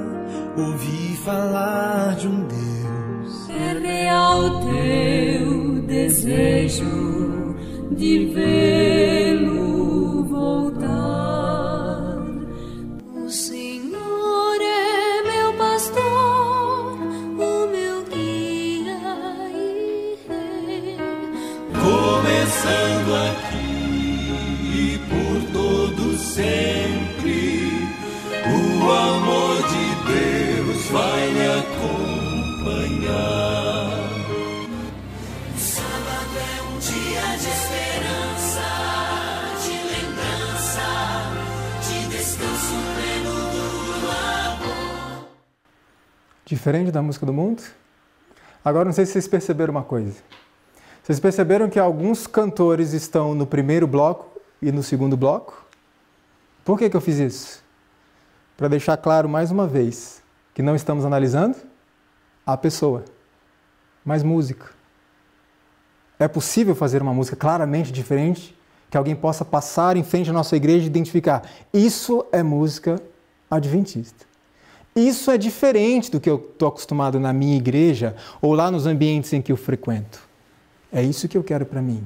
ouvi falar de um Deus. Perder ao teu desejo de vê-lo voltar. O Senhor é meu pastor, o meu guia e rei. Começando aqui e por todo sempre, o amor de Deus vai me acompanhar. O sábado é um dia de esperança, de lembrança, de descanso pleno do amor. Diferente da música do mundo? Agora não sei se vocês perceberam uma coisa. Vocês perceberam que alguns cantores estão no primeiro bloco e no segundo bloco? Por que eu fiz isso? Para deixar claro mais uma vez que não estamos analisando a pessoa, mas música. É possível fazer uma música claramente diferente, que alguém possa passar em frente à nossa igreja e identificar. Isso é música adventista. Isso é diferente do que eu estou acostumado na minha igreja ou lá nos ambientes em que eu frequento. É isso que eu quero para mim.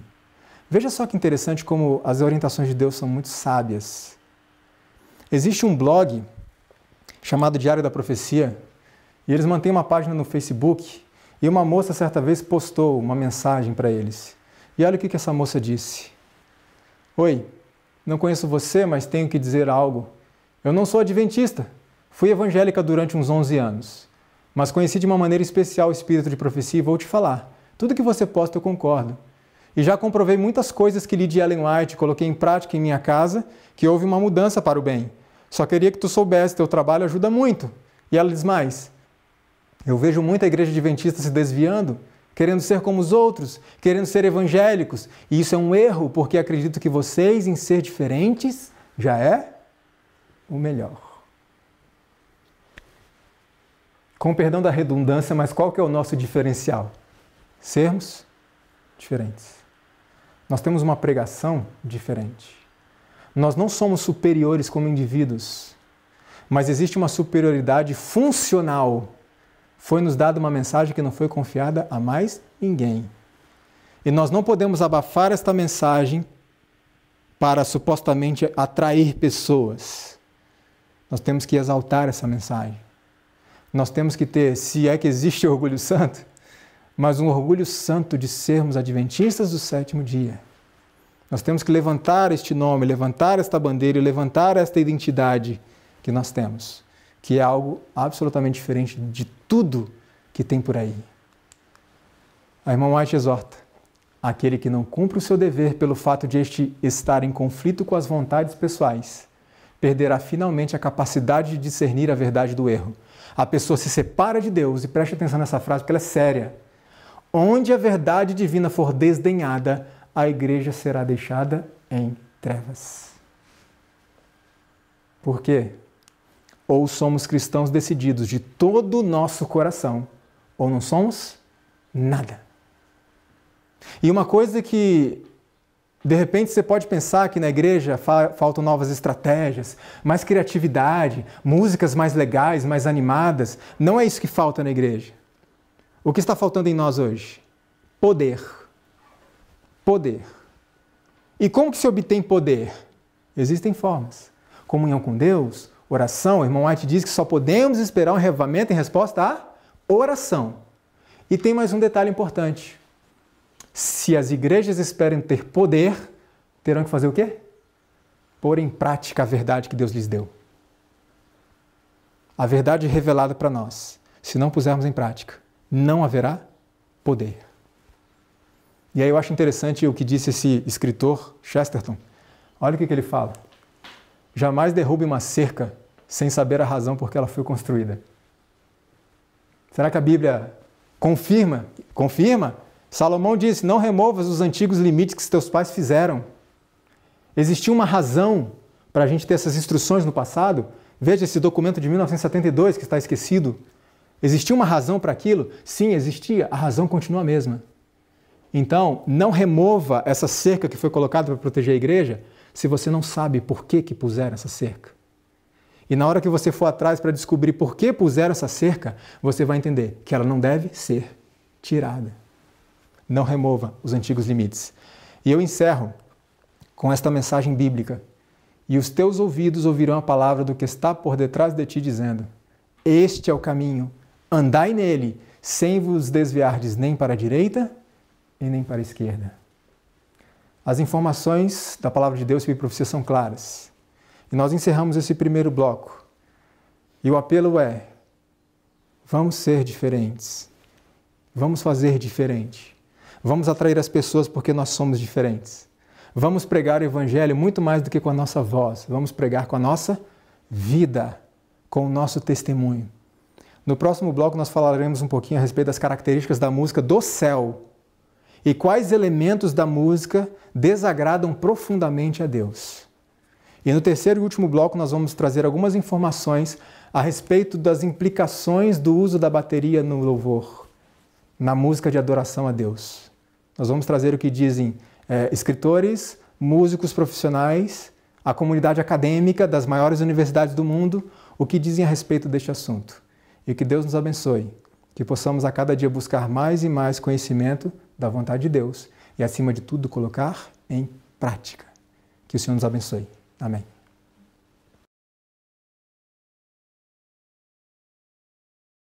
Veja só que interessante como as orientações de Deus são muito sábias. Existe um blog chamado Diário da Profecia e eles mantêm uma página no Facebook e uma moça certa vez postou uma mensagem para eles. E olha o que essa moça disse. Oi, não conheço você, mas tenho que dizer algo. Eu não sou adventista. Fui evangélica durante uns 11 anos, mas conheci de uma maneira especial o espírito de profecia e vou te falar. Tudo que você posta eu concordo. E já comprovei muitas coisas que li de Ellen White, coloquei em prática em minha casa, que houve uma mudança para o bem. Só queria que tu soubesse, teu trabalho ajuda muito. E ela diz mais, eu vejo muita igreja adventista se desviando, querendo ser como os outros, querendo ser evangélicos. E isso é um erro, porque acredito que vocês, em ser diferentes, já é o melhor. Com perdão da redundância, mas qual que é o nosso diferencial? Sermos diferentes. Nós temos uma pregação diferente. Nós não somos superiores como indivíduos, mas existe uma superioridade funcional. Foi nos dada uma mensagem que não foi confiada a mais ninguém. E nós não podemos abafar esta mensagem para supostamente atrair pessoas. Nós temos que exaltar essa mensagem. Nós temos que ter, se é que existe orgulho santo, mas um orgulho santo de sermos adventistas do sétimo dia. Nós temos que levantar este nome, levantar esta bandeira e levantar esta identidade que nós temos, que é algo absolutamente diferente de tudo que tem por aí. A irmã White exorta, aquele que não cumpre o seu dever pelo fato de este estar em conflito com as vontades pessoais, perderá finalmente a capacidade de discernir a verdade do erro. A pessoa se separa de Deus, e preste atenção nessa frase porque ela é séria. Onde a verdade divina for desdenhada, a igreja será deixada em trevas. Por quê? Ou somos cristãos decididos de todo o nosso coração, ou não somos nada. E uma coisa que, de repente, você pode pensar que na igreja faltam novas estratégias, mais criatividade, músicas mais legais, mais animadas. Não é isso que falta na igreja. O que está faltando em nós hoje? Poder. Poder. E como que se obtém poder? Existem formas. Comunhão com Deus, oração. O irmão White diz que só podemos esperar um avivamento em resposta à oração. E tem mais um detalhe importante. Se as igrejas esperam ter poder, terão que fazer o quê? Pôr em prática a verdade que Deus lhes deu. A verdade revelada para nós. Se não pusermos em prática, não haverá poder. E aí eu acho interessante o que disse esse escritor, Chesterton. Olha o que ele fala. Jamais derrube uma cerca sem saber a razão por que ela foi construída. Será que a Bíblia confirma? Confirma? Salomão disse, não removas os antigos limites que teus pais fizeram. Existia uma razão para a gente ter essas instruções no passado. Veja esse documento de 1972 que está esquecido. Existia uma razão para aquilo? Sim, existia. A razão continua a mesma. Então, não remova essa cerca que foi colocada para proteger a igreja se você não sabe por que puseram essa cerca. E na hora que você for atrás para descobrir por que puseram essa cerca, você vai entender que ela não deve ser tirada. Não remova os antigos limites. E eu encerro com esta mensagem bíblica. E os teus ouvidos ouvirão a palavra do que está por detrás de ti, dizendo, este é o caminho, andai nele, sem vos desviardes nem para a direita e nem para a esquerda. As informações da palavra de Deus e profecia são claras. E nós encerramos esse primeiro bloco. E o apelo é, vamos ser diferentes. Vamos fazer diferente. Vamos atrair as pessoas porque nós somos diferentes. Vamos pregar o Evangelho muito mais do que com a nossa voz. Vamos pregar com a nossa vida, com o nosso testemunho. No próximo bloco nós falaremos um pouquinho a respeito das características da música do céu e quais elementos da música desagradam profundamente a Deus. E no terceiro e último bloco nós vamos trazer algumas informações a respeito das implicações do uso da bateria no louvor, na música de adoração a Deus. Nós vamos trazer o que dizem escritores, músicos profissionais, a comunidade acadêmica das maiores universidades do mundo, o que dizem a respeito deste assunto. E que Deus nos abençoe, que possamos a cada dia buscar mais e mais conhecimento da vontade de Deus e, acima de tudo, colocar em prática. Que o Senhor nos abençoe. Amém.